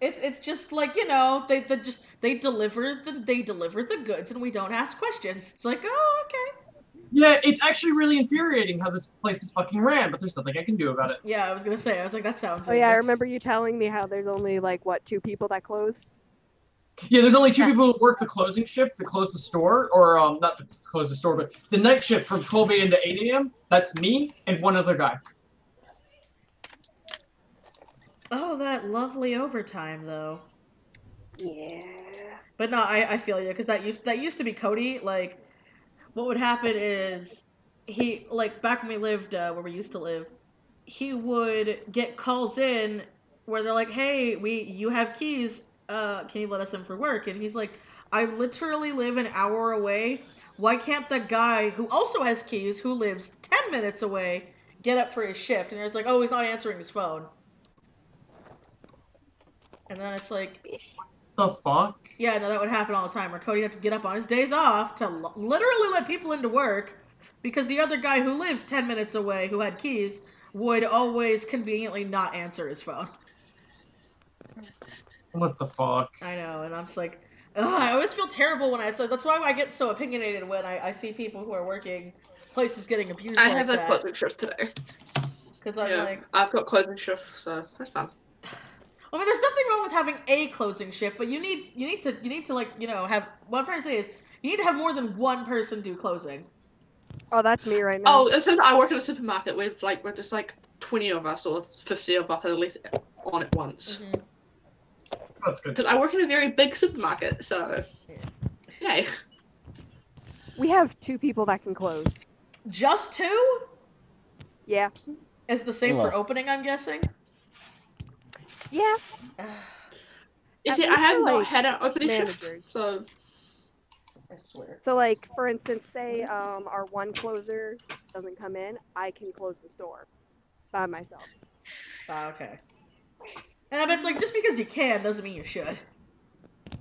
It's just like, they deliver the goods and we don't ask questions. It's like, oh, okay. Yeah, it's actually really infuriating how this place is fucking ran, but there's nothing I can do about it. Yeah, I was gonna say, I was like, that sounds. Oh yeah, I remember you telling me how there's only like what 2 people that closed. Yeah, there's only 2 people who work the closing shift to close the store, or not to close the store, but the night shift from 12 a.m. to 8 a.m. That's me and one other guy. Oh, that lovely overtime, though. Yeah. But no, I feel you, because that used to be Cody. Like, what would happen is he, like, back when we lived where we used to live, he would get calls in where they're like, "Hey, you have keys. Can you let us in for work?" And he's like, "I literally live an hour away. Why can't the guy who also has keys, who lives 10 minutes away, get up for his shift?" And it's like, "Oh, he's not answering his phone." And then it's like, the fuck? Yeah, no, that would happen all the time, where Cody had to get up on his days off to literally let people into work, because the other guy who lives 10 minutes away, who had keys, would always conveniently not answer his phone. What the fuck? I know, and I'm just like, ugh, I always feel terrible when that's why I get so opinionated when I see people who are working places getting abused I like have a that. closing shift today. Because I'm like, I've got closing shift, so that's fine. I mean, there's nothing wrong with having a closing shift, but you need to like, have, what I'm trying to say is, you need to have more than one person do closing. Oh, that's me right now. Oh, since I work in a supermarket, we're just like 20 of us or 50 of us at least on it once. Mm-hmm. That's good. Because I work in a very big supermarket, so yay. We have 2 people that can close. Just 2? Yeah. Is the same for opening, I'm guessing? Yeah. You At see, I least have for, not like, had an opening shift, managers. so I swear. So, like, for instance, say our one closer doesn't come in, I can close the store by myself. Okay. And I bet it's like, just because you can doesn't mean you should.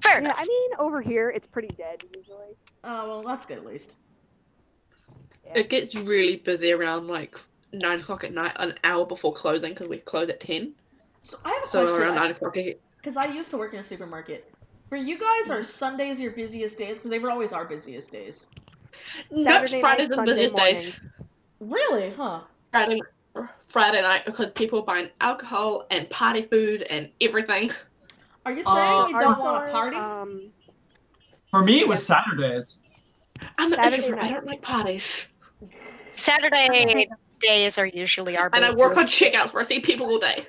Fair enough. I mean, over here, it's pretty dead, usually. Oh, well, that's good at least. it gets really busy around like 9 o'clock at night, an hour before closing, because we close at 10. So I have a So question. around 9 o'clock, because I used to work in a supermarket. For you guys, are Sundays your busiest days? Because they were always our busiest days. No, Friday's the busiest days. Really? Huh? Friday night, because people are buying alcohol and party food and everything. Are you saying you don't want to party? For me, it was Saturdays. I'm an introvert. I don't like parties. Saturday days are usually our and I work on checkouts where I see people all day.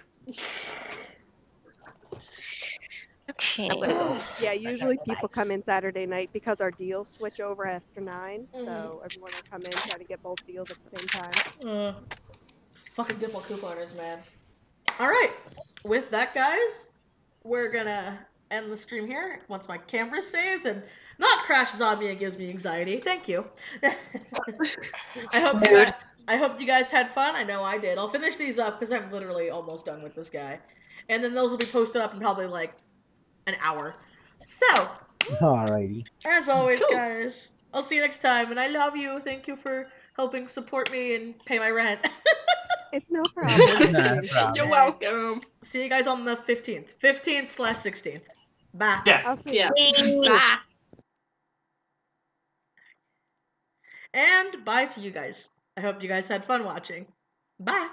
Okay. Yeah, usually people come in Saturday night because our deals switch over after 9. So everyone will come in try to get both deals at the same time. Fucking dimple couponers, man. All right. With that, guys, we're gonna end the stream here once my camera saves and not crashes on me and gives me anxiety. Thank you. I hope you guys had fun. I know I did. I'll finish these up because I'm literally almost done with this guy. And then those will be posted up in probably like an hour. So, alrighty. As always, guys, I'll see you next time. And I love you. Thank you for helping support me and pay my rent. It's no problem. Not a problem. You're welcome. See you guys on the 15th. 15th/16th. Bye. Yes. Yeah. Bye. And bye to you guys. I hope you guys had fun watching. Bye.